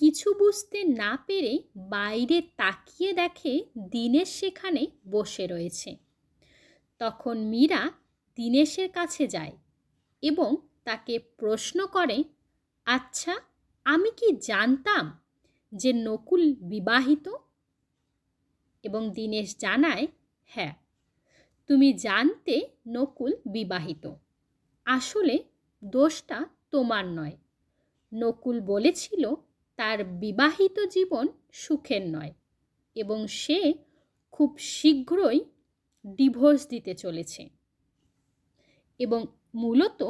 কিছু বুঝতে না পেরে বাইরে তাকিয়ে দেখে দীনেশ সেখানে বসে রয়েছে। তখন মীরা দীনেশের কাছে যায় এবং তাকে প্রশ্ন করে, আচ্ছা, আমি কি জানতাম যে নকুল বিবাহিত? এবং দীনেশ জানায়, হ্যাঁ, তুমি জানতে নকুল বিবাহিত। আসলে দোষটা তোমার নয়। নকুল বলেছিল তার বিবাহিত জীবন সুখের নয় এবং সে খুব শীঘ্রই ডিভোর্স দিতে চলেছে এবং মূলত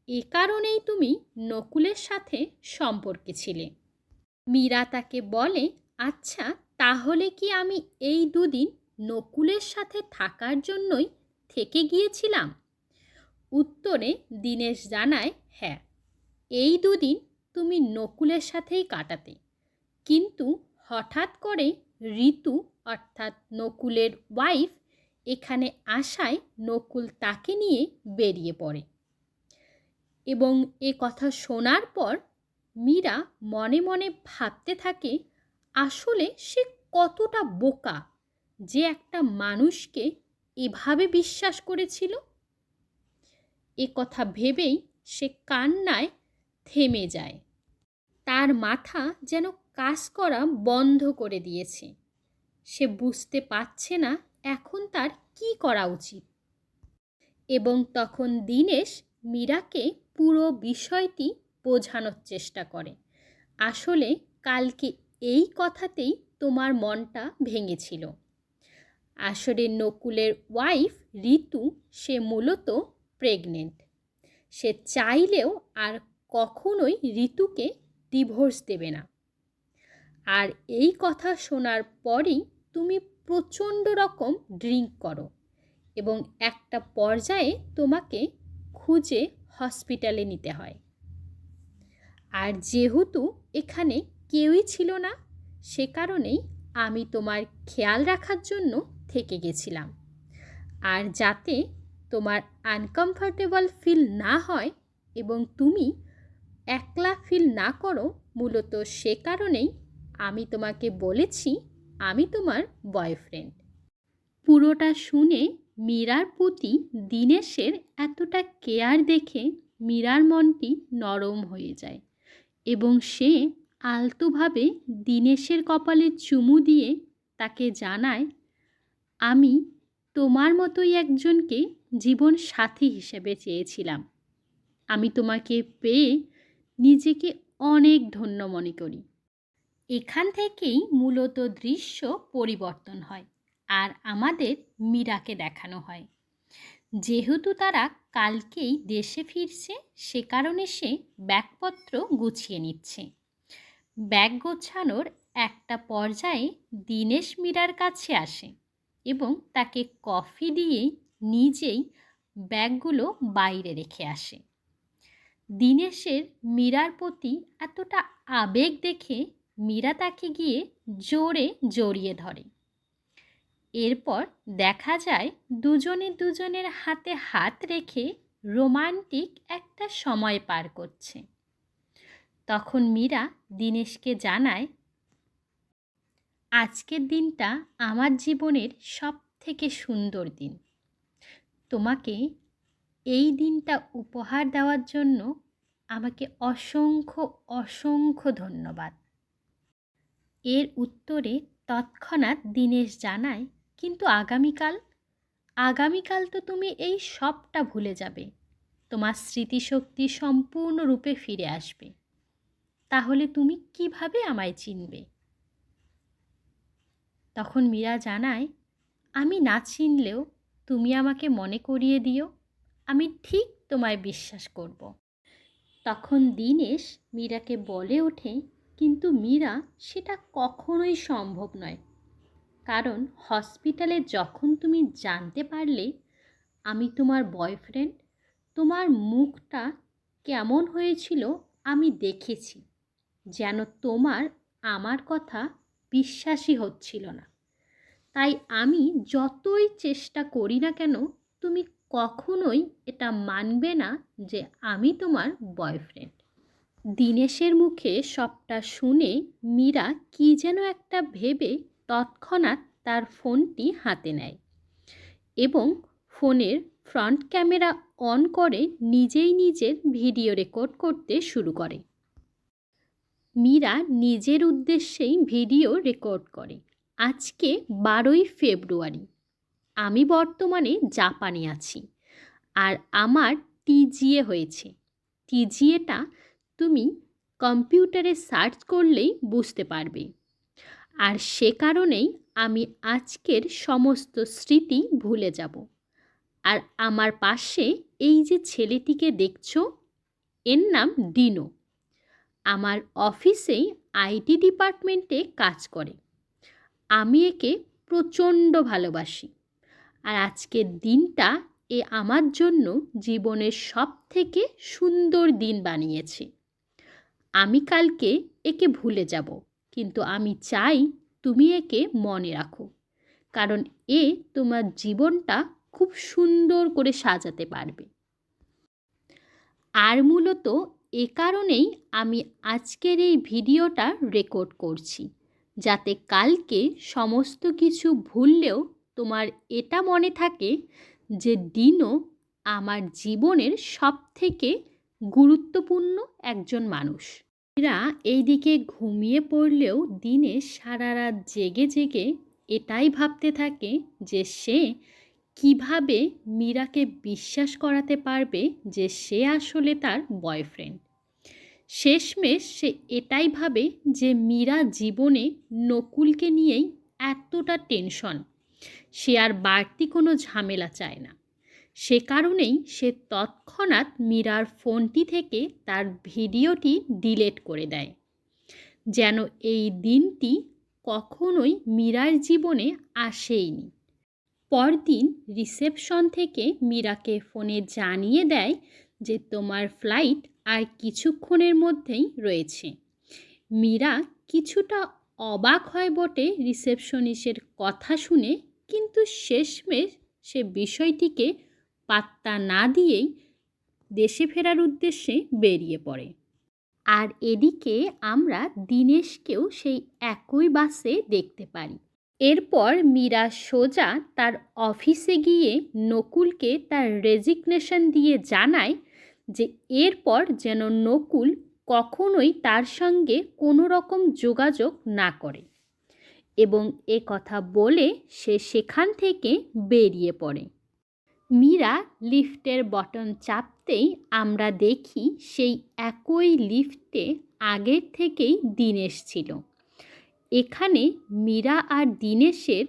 এ কারণেই তুমি নকুলের সাথে সম্পর্কে ছিলে। মীরা তাকে বলে, আচ্ছা, তাহলে কি আমি এই দুদিন নকুলের সাথে থাকার জন্যই থেকে গিয়েছিলাম? উত্তরে দীনেশ জানায়, হ্যাঁ, এই দুদিন তুমি নকুলের সাথেই কাটাতে, কিন্তু হঠাৎ করে ঋতু অর্থাৎ নকুলের ওয়াইফ এখানে আসায় নকুল তাকে নিয়ে বেরিয়ে পড়ে। এবং এ কথা শোনার পর মীরা মনে মনে ভাবতে থাকে আসলে সে কতটা বোকা যে একটা মানুষকে এভাবে বিশ্বাস করেছিল? এ কথা ভেবেই সে কান্নায় থেমে যায়। তার মাথা যেন কাজ করা বন্ধ করে দিয়েছে। সে বুঝতে পারছে না এখন তার কি করা উচিত। এবং তখন দীনেশ মীরাকে পুরো বিষয়টি বোঝানোর চেষ্টা করে। আসলে কালকে এই কথাতেই তোমার মনটা ভেঙেছিল। আসলে নকুলের ওয়াইফ ঋতু, সে মূলত প্রেগনেন্ট। সে চাইলেও আর কখনোই ঋতুকে ডিভোর্স দেবে না। আর এই কথা শোনার পরই তুমি প্রচণ্ড রকম ড্রিঙ্ক করো এবং একটা পর্যায়ে তোমাকে খুঁজে হসপিটালে নিতে হয়। আর যেহেতু এখানে কেউই ছিল না, সে কারণেই আমি তোমার খেয়াল রাখার জন্য থেকে গেছিলাম। আর যাতে তোমার আনকমফর্টেবল ফিল না হয় এবং তুমি একলা ফিল না করো, মূলত সে কারণেই আমি তোমাকে বলেছি আমি তোমার বয়ফ্রেন্ড। পুরোটা শুনে মীরার প্রতি দীনেশের এতটা কেয়ার দেখে মীরার মনটি নরম হয়ে যায় এবং সে আলতোভাবে দীনেশের কপালে চুমু দিয়ে তাকে জানায়, আমি তোমার মতোই একজনকে জীবন সাথী হিসেবে চেয়েছিলাম। আমি তোমাকে পেয়ে নিজেকে অনেক ধন্য মনে করি। এখান থেকেই মূলত দৃশ্য পরিবর্তন হয় আর আমাদের মীরাকে দেখানো হয়। যেহেতু তারা কালকেই দেশে ফিরছে, সে কারণে সে ব্যাগপত্র গুছিয়ে নিচ্ছে। ব্যাগ গোছানোর একটা পর্যায়ে দীনেশ মীরার কাছে আসে এবং তাকে কফি দিয়ে নিজেই ব্যাগগুলো বাইরে রেখে আসে। দীনেশের মীরার প্রতি এতটা আবেগ দেখে মীরা তাকে গিয়ে জোরে জড়িয়ে ধরে। এরপর দেখা যায় দুজনে দুজনের হাতে হাত রেখে রোমান্টিক একটা সময় পার করছে। তখন মীরা দীনেশকে জানায়, আজকের দিনটা আমার জীবনের সবথেকে সুন্দর দিন। তোমাকে এই দিনটা উপহার দেওয়ার জন্য আমাকে অসংখ্য অসংখ্য ধন্যবাদ। এর উত্তরে তৎক্ষণাৎ দীনেশ জানায়, কিন্তু আগামীকাল তো তুমি এই সবটা ভুলে যাবে। তোমার স্মৃতিশক্তি সম্পূর্ণরূপে ফিরে আসবে। তাহলে তুমি কিভাবে আমায় চিনবে? তখন মীরা জানায়, আমি না চিনলেও তুমি আমাকে মনে করিয়ে দিও, আমি ঠিক তোমায় বিশ্বাস করব। তখন দীনেশ মীরাকে বলে ওঠে, কিন্তু মীরা, সেটা কখনোই সম্ভব নয়। কারণ হসপিটালে যখন তুমি জানতে পারলে আমি তোমার বয়ফ্রেন্ড, তোমার মুখটা কেমন হয়েছিল আমি দেখেছি। যেন তোমার আমার কথা বিশ্বাসই হচ্ছিল না। তাই আমি যতই চেষ্টা করি না কেন, তুমি কখনোই এটা মানবে না যে আমি তোমার বয়ফ্রেন্ড। দীনেশের মুখে সবটা শুনে মীরা কি যেন একটা ভেবে তৎক্ষণাৎ তার ফোনটি হাতে নেয় এবং ফোনের ফ্রন্ট ক্যামেরা অন করে নিজেই নিজের ভিডিও রেকর্ড করতে শুরু করে। মীরা নিজের উদ্দেশ্যেই ভিডিও রেকর্ড করে। আজকে 12ই ফেব্রুয়ারি। আমি বর্তমানে জাপানে আছি আর আমার টিজিএ হয়েছে। টিজিএটা তুমি কম্পিউটারে সার্চ করলেই বুঝতে পারবে। আর সে কারণেই আমি আজকের সমস্ত স্মৃতি ভুলে যাব। আর আমার পাশে এই যে ছেলেটিকে দেখছো, এর নাম ডিনো। আমার অফিসেই আইটি ডিপার্টমেন্টে কাজ করে। আমি একে প্রচণ্ড ভালোবাসি আর আজকের দিনটা এ আমার জন্য জীবনের সবথেকে সুন্দর দিন বানিয়েছে। আমি কালকে একে ভুলে যাব, কিন্তু আমি চাই তুমি একে মনে রাখো, কারণ এ তোমার জীবনটা খুব সুন্দর করে সাজাতে পারবে। আর মূলত এ কারণেই আমি আজকের এই ভিডিওটা রেকর্ড করছি, যাতে কালকে সমস্ত কিছু ভুললেও তোমার এটা মনে থাকে যে ডিনো আমার জীবনের সবথেকে গুরুত্বপূর্ণ একজন মানুষ। মীরা এইদিকে ঘুমিয়ে পড়লেও দিনেশ সারা রাত জেগে জেগে এটাই ভাবতে থাকে যে সে কিভাবে মীরাকে বিশ্বাস করাতে পারবে যে সে আসলে তার বয়ফ্রেন্ড। শেষমেশ সে এটাই ভাবে যে মীরা জীবনে নকুলকে নিয়েই এতটা টেনশন, সে আর বাড়তি কোনো ঝামেলা চায় না। সে কারণেই সে তৎক্ষণাৎ মীরার ফোনটি থেকে তার ভিডিওটি ডিলিট করে দেয়, যেন এই দিনটি কখনোই মীরার জীবনে আসেইনি। পরদিন রিসেপশন থেকে মীরাকে ফোনে জানিয়ে দেয় যে তোমার ফ্লাইট আর কিছুক্ষণের মধ্যেই রয়েছে। মীরা কিছুটা অবাক হয় বটে রিসেপশনিস্টের কথা শুনে, কিন্তু শেষমেশ সে বিষয়টিকে পাত্তা না দিয়েই দেশে ফেরার উদ্দেশ্যে বেরিয়ে পড়ে। আর এদিকে আমরা দিনেশকেও সেই একই বাসে দেখতে পারি। এরপর মীরা সোজা তার অফিসে গিয়ে নকুলকে তার রেজিগনেশন দিয়ে জানায় যে এরপর যেন নকুল কখনোই তার সঙ্গে কোনো রকম যোগাযোগ না করে, এবং এ কথা বলে সে সেখান থেকে বেরিয়ে পড়ে। মীরা লিফটের বটন চাপতেই আমরা দেখি সেই একই লিফটে আগের থেকেই দিনেশ ছিল। এখানে মীরা আর দিনেশের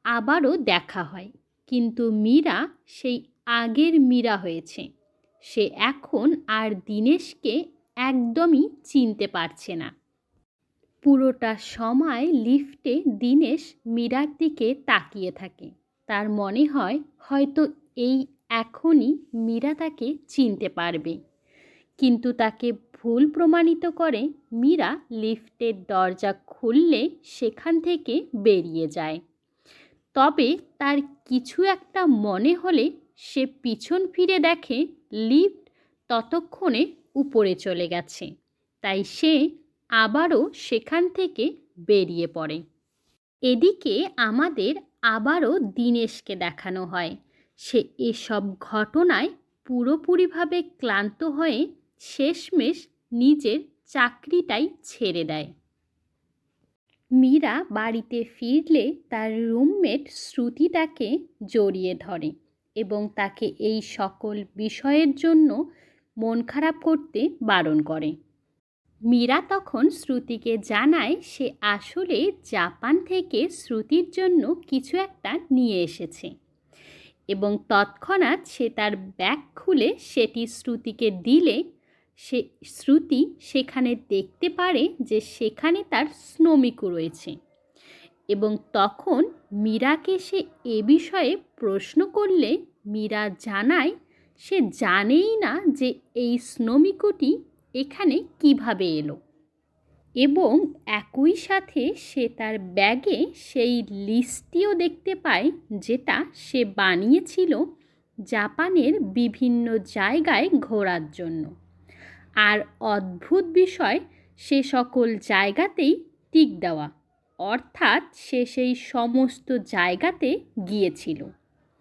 আবারও দেখা হয়, কিন্তু মীরা সেই আগের মীরা হয়েছে। সে এখন আর দিনেশকে একদমই চিনতে পারছে না। পুরোটা সময় লিফটে দিনেশ মীরার দিকে তাকিয়ে থাকে। তার মনে হয় হয়তো এই এখনই মীরা তাকে চিনতে পারবে, কিন্তু তাকে ভুল প্রমাণিত করে মীরা লিফটের দরজা খুললে সেখান থেকে বেরিয়ে যায়। তবে তার কিছু একটা মনে হলে সে পিছন ফিরে দেখে লিফট ততক্ষণে উপরে চলে গেছে, তাই সে আবারও সেখান থেকে বেরিয়ে পড়ে। এদিকে আমাদের আবারও দিনেশকে দেখানো হয়। সে এসব ঘটনায় পুরোপুরিভাবে ক্লান্ত হয়ে শেষমেশ নিজের চাকরিটাই ছেড়ে দেয়। মীরা বাড়িতে ফিরলে তার রুমমেট শ্রুতি তাকে জড়িয়ে ধরে এবং তাকে এই সকল বিষয়ের জন্য মন খারাপ করতে বারণ করে। মীরা তখন শ্রুতিকে জানায় সে আসলে জাপান থেকে শ্রুতির জন্য কিছু একটা নিয়ে এসেছে, এবং তৎক্ষণাৎ সে তার ব্যাগ খুলে সেটি শ্রুতিকে দিলে শ্রুতি সেখানে দেখতে পারে যে সেখানে তার স্নোমিকু রয়েছে, এবং তখন মীরাকে সে এ বিষয়ে প্রশ্ন করলে মীরা জানায় সে জানেই না যে এই স্নোমিকুটি এখানে কিভাবে এলো, এবং একই সাথে সে তার ব্যাগে সেই লিস্টটিও দেখতে পায় যেটা সে বানিয়েছিল জাপানের বিভিন্ন জায়গায় ঘোরার জন্য। আর অদ্ভুত বিষয়, সে সকল জায়গাতেই টিক দেওয়া, অর্থাৎ সে সেই সমস্ত জায়গাতে গিয়েছিল।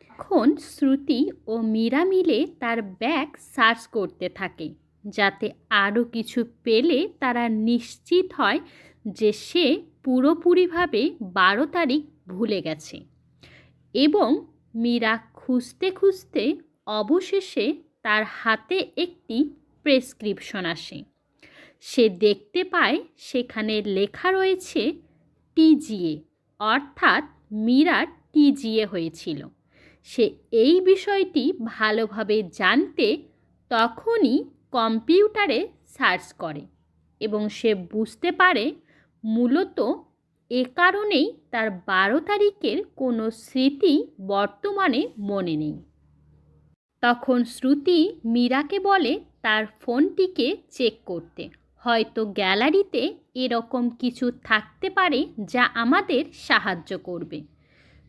এখন শ্রুতি ও মীরা মিলে তার ব্যাগ সার্চ করতে থাকে, যাতে আরও কিছু পেলে তারা নিশ্চিত হয় যে সে পুরোপুরিভাবে 12 তারিখ ভুলে গেছে। এবং মীরা খুঁজতে খুঁজতে অবশেষে তার হাতে একটি প্রেসক্রিপশন আসে। সে দেখতে পায় সেখানে লেখা রয়েছে টিজিএ, অর্থাৎ মীরার টিজিএ হয়েছিল। সে এই বিষয়টি ভালোভাবে জানতে তখনই কম্পিউটারে সার্চ করে, এবং সে বুঝতে পারে মূলত এ কারণেই তার 12 তারিখের কোনো স্মৃতি বর্তমানে মনে নেই। তখন শ্রুতি মীরাকে বলে তার ফোনটিকে চেক করতে, হয়তো গ্যালারিতে এরকম কিছু থাকতে পারে যা আমাদের সাহায্য করবে।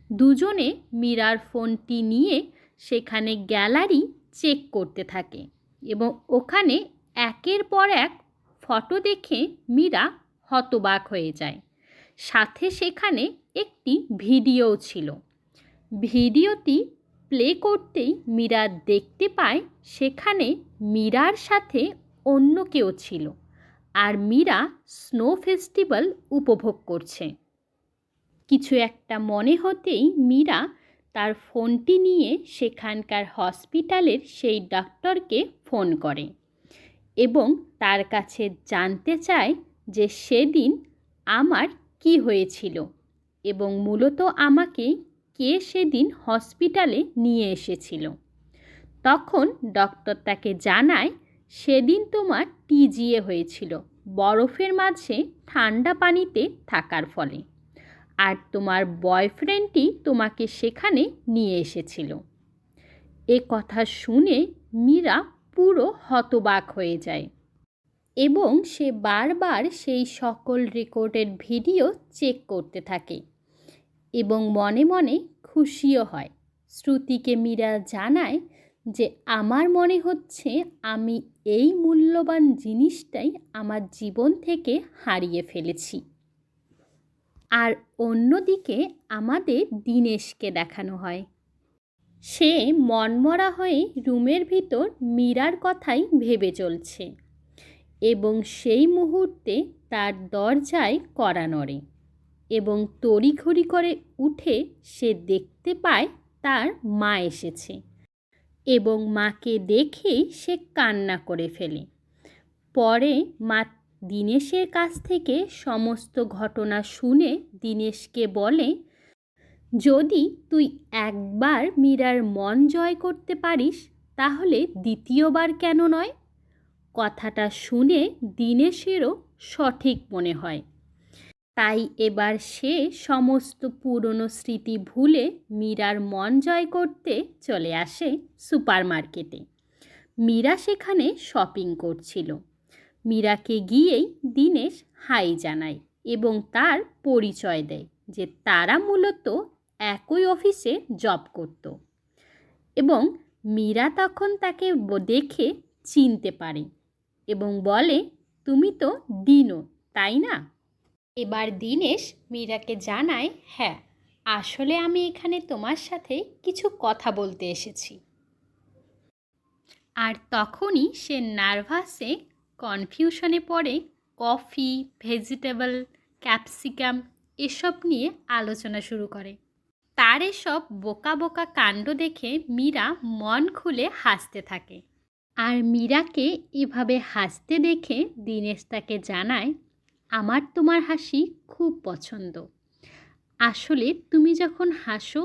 দুজনে মীরার ফোনটি নিয়ে সেখানে গ্যালারি চেক করতে থাকে, এবং ওখানে একের পর এক ফটো দেখে মীরা হতবাক হয়ে যায়। সাথে সেখানে একটি ভিডিও ছিল। ভিডিওটি প্লে করতেই মীরা দেখতে পায় সেখানে মীরার সাথে অন্য কেউ ছিল, আর মীরা স্নো ফেস্টিভ্যাল উপভোগ করছে। কিছু একটা মনে হতেই মীরা তার ফোনটি নিয়ে সেখানকার হসপিটালের সেই ডাক্তারকে ফোন করে এবং তার কাছে জানতে চায় যে সেদিন আমার কি হয়েছিল এবং মূলত আমাকে কে সেদিন হসপিটালে নিয়ে এসেছিল। তখন ডক্টর তাকে জানায় সেদিন তোমার টিজিএ হয়েছিল বরফের মাঝে ঠান্ডা পানিতে থাকার ফলে, আর তোমার বয়ফ্রেন্ডটি তোমাকে সেখানে নিয়ে এসেছিল। এ কথা শুনে মীরা পুরো হতবাক হয়ে যায় এবং সে বারবার সেই সকল রেকর্ডের ভিডিও চেক করতে থাকে এবং মনে মনে খুশিও হয়। শ্রুতিকে মীরা জানায় যে আমার মনে হচ্ছে আমি এই মূল্যবান জিনিসটাই আমার জীবন থেকে হারিয়ে ফেলেছি। আর অন্যদিকে আমাদের দীনেশকে দেখানো হয়। সে মনমরা হয়ে রুমের ভিতর মীরার কথাই ভেবে চলছে এবং সেই মুহূর্তে তার দরজায় কড়া নড়ে এবং তড়িঘড়ি করে উঠে সে দেখতে পায় তার মা এসেছে এবং মাকে দেখেই সে কান্না করে ফেলে। পরে মা দীনেশের কাছ থেকে সমস্ত ঘটনা শুনে দীনেশকে বলে, যদি তুই একবার মীরার মন জয় করতে পারিস তাহলে দ্বিতীয়বার কেন নয়? কথাটা শুনে দীনেশেরও সঠিক মনে হয়। তাই এবার সে সমস্ত পুরনো স্মৃতি ভুলে মীরার মন জয় করতে চলে আসে সুপারমার্কেটে। মীরা সেখানে শপিং করছিল। মীরাকে গিয়েই দীনেশ হাই জানায় এবং তার পরিচয় দেয় যে তারা মূলত একই অফিসে জব করত এবং মীরা তখন তাকে দেখে চিনতে পারে এবং বলে, তুমি তো ডিনো, তাই না? এবার দীনেশ মীরাকে জানায়, হ্যাঁ, আসলে আমি এখানে তোমার সাথে কিছু কথা বলতে এসেছি। আর তখনই সে নার্ভাসে কনফিউশনে পড়ে কফি, ভেজিটেবল, ক্যাপসিকাম এসব নিয়ে আলোচনা শুরু করে। তার এসব বোকা বোকা কাণ্ড দেখে মীরা মন খুলে হাসতে থাকে। আর মীরাকে এভাবে হাসতে দেখে দীনেশ তাকে জানায়, আমার তোমার হাসি খুব পছন্দ। আসলে তুমি যখন হাসো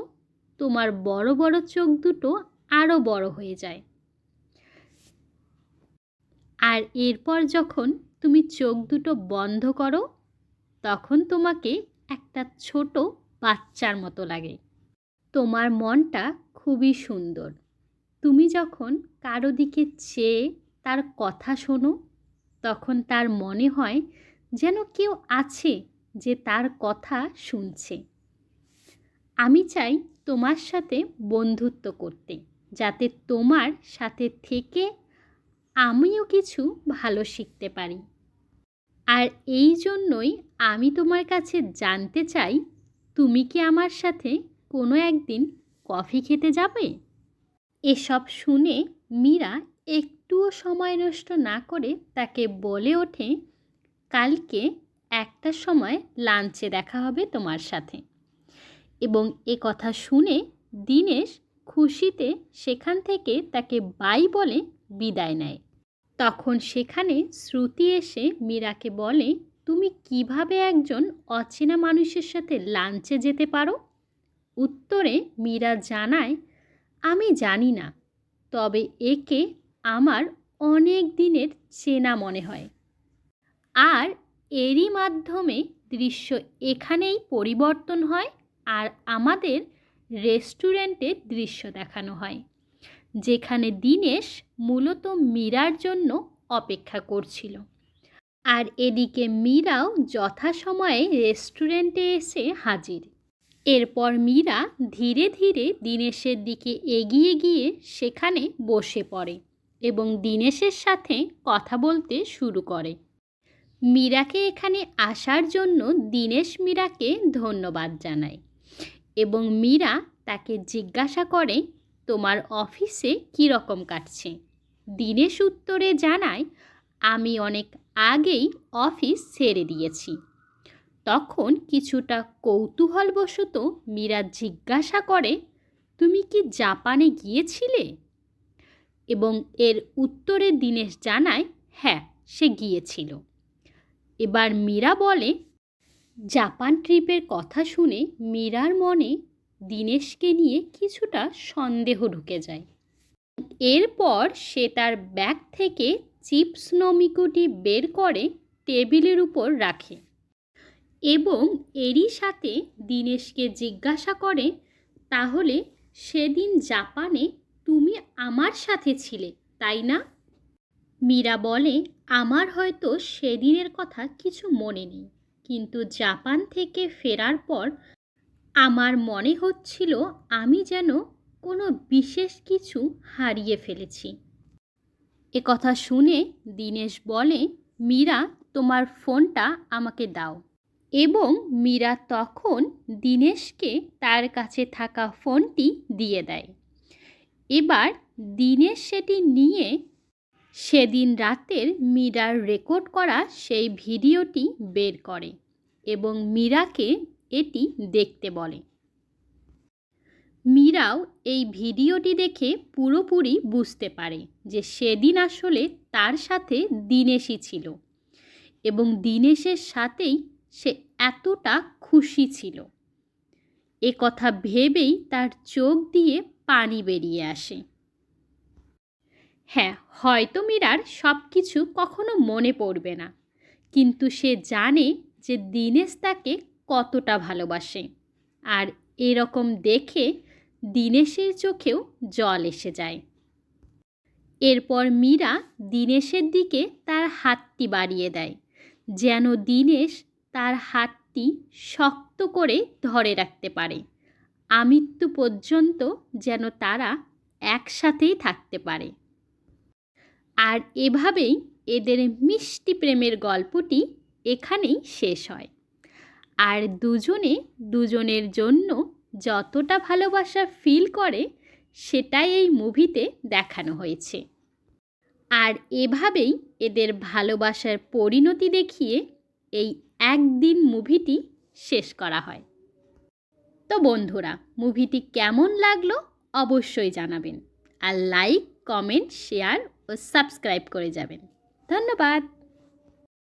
তোমার বড় বড় চোখ দুটো আরও বড় হয়ে যায়, আর এরপর যখন তুমি চোখ দুটো বন্ধ করো তখন তোমাকে একটা ছোট বাচ্চার মতো লাগে। তোমার মনটা খুবই সুন্দর। তুমি যখন কারো দিকে চেয়ে তার কথা শোনো তখন তার মনে হয় যেন কেউ আছে যে তার কথা শুনছে। আমি চাই তোমার সাথে বন্ধুত্ব করতে, যাতে তোমার সাথে থেকে আমিও কিছু ভালো শিখতে পারি। আর এই জন্যই আমি তোমার কাছে জানতে চাই, তুমি কি আমার সাথে কোনো একদিন কফি খেতে যাবে? এসব শুনে মীরা একটুও সময় নষ্ট না করে তাকে বলে ওঠে, কালকে 1টার সময় লাঞ্চে দেখা হবে তোমার সাথে। এবং এ কথা শুনে দীনেশ খুশিতে সেখান থেকে তাকে বাই বলে বিদায় নেয়। তখন সেখানে শ্রুতি এসে মীরাকে বলে, তুমি কিভাবে একজন অচেনা মানুষের সাথে লাঞ্চে যেতে পারো? উত্তরে মীরা জানায়, আমি জানি না, তবে একে আমার অনেক দিনের চেনা মনে হয়। আর এরই মাধ্যমে দৃশ্য এখানেই পরিবর্তন হয় আর আমাদের রেস্টুরেন্টের দৃশ্য দেখানো হয়, যেখানে দীনেশ মূলত মীরার জন্য অপেক্ষা করছিল। আর এদিকে মীরাও যথাসময়ে রেস্টুরেন্টে এসে হাজির। এরপর মীরা ধীরে ধীরে দীনেশের দিকে এগিয়ে গিয়ে সেখানে বসে পড়ে এবং দীনেশের সাথে কথা বলতে শুরু করে। মীরাকে এখানে আসার জন্য দীনেশ মীরাকে ধন্যবাদ জানায় এবং মীরা তাকে জিজ্ঞাসা করে তোমার অফিসে কীরকম কাটছে। দীনেশ উত্তরে জানায়, আমি অনেক আগেই অফিস ছেড়ে দিয়েছি। তখন কিছুটা কৌতূহলবশত মীরা জিজ্ঞাসা করে, তুমি কি জাপানে গিয়েছিলে? এবং এর উত্তরে দীনেশ জানায়, হ্যাঁ, সে গিয়েছিল। এবার মীরা বলে, জাপান ট্রিপের কথা শুনে মীরার মনে দীনেশকে নিয়ে কিছুটা সন্দেহ ঢুকে যায়। এরপর সে তার ব্যাগ থেকে চিপস নমিকুটি বের করে টেবিলের উপর রাখে এবং এরই সাথে দীনেশকে জিজ্ঞাসা করে, তাহলে সেদিন জাপানে তুমি আমার সাথে ছিলে, তাই না? মীরা বলে, আমার হয়তো সেদিনের কথা কিছু মনে নেই, কিন্তু জাপান থেকে ফেরার পর আমার মনে হচ্ছিল আমি যেন কোনো বিশেষ কিছু হারিয়ে ফেলেছি। এ কথা শুনে দীনেশ বলে, মীরা, তোমার ফোনটা আমাকে দাও। এবং মীরা তখন দীনেশকে তার কাছে থাকা ফোনটি দিয়ে দেয়। এবার দীনেশ সেটি নিয়ে সেদিন রাতের মীরার রেকর্ড করা সেই ভিডিওটি বের করে এবং মীরাকে এটি দেখতে বলে। মীরাও এই ভিডিওটি দেখে পুরোপুরি বুঝতে পারে যে সেদিন আসলে তার সাথে দীনেশই ছিল এবং দীনেশের সাথেই সে এতটা খুশি ছিল। এ কথা ভেবেই তার চোখ দিয়ে পানি বেরিয়ে আসে। হ্যাঁ, হয়তো মীরার সব কিছু কখনো মনে পড়বে না, কিন্তু সে জানে যে দীনেশ তাকে কতটা ভালোবাসে। আর এরকম দেখে দীনেশের চোখেও জল এসে যায়। এরপর মীরা দীনেশের দিকে তার হাতটি বাড়িয়ে দেয়, যেন দীনেশ তার হাতটি শক্ত করে ধরে রাখতে পারে, আমৃত্যু পর্যন্ত যেন তারা একসাথেই থাকতে পারে। আর এভাবেই এদের মিষ্টি প্রেমের গল্পটি এখানেই শেষ হয়। আর দুজনে দুজনের জন্য যতটা ভালোবাসা ফিল করে সেটাই এই মুভিতে দেখানো হয়েছে। আর এভাবেই এদের ভালোবাসার পরিণতি দেখিয়ে এই একদিন মুভিটি শেষ করা হয়। তো বন্ধুরা, মুভিটি কেমন লাগলো অবশ্যই জানাবেন, আর লাইক, কমেন্ট, শেয়ার ও সাবস্ক্রাইব করে যাবেন। ধন্যবাদ।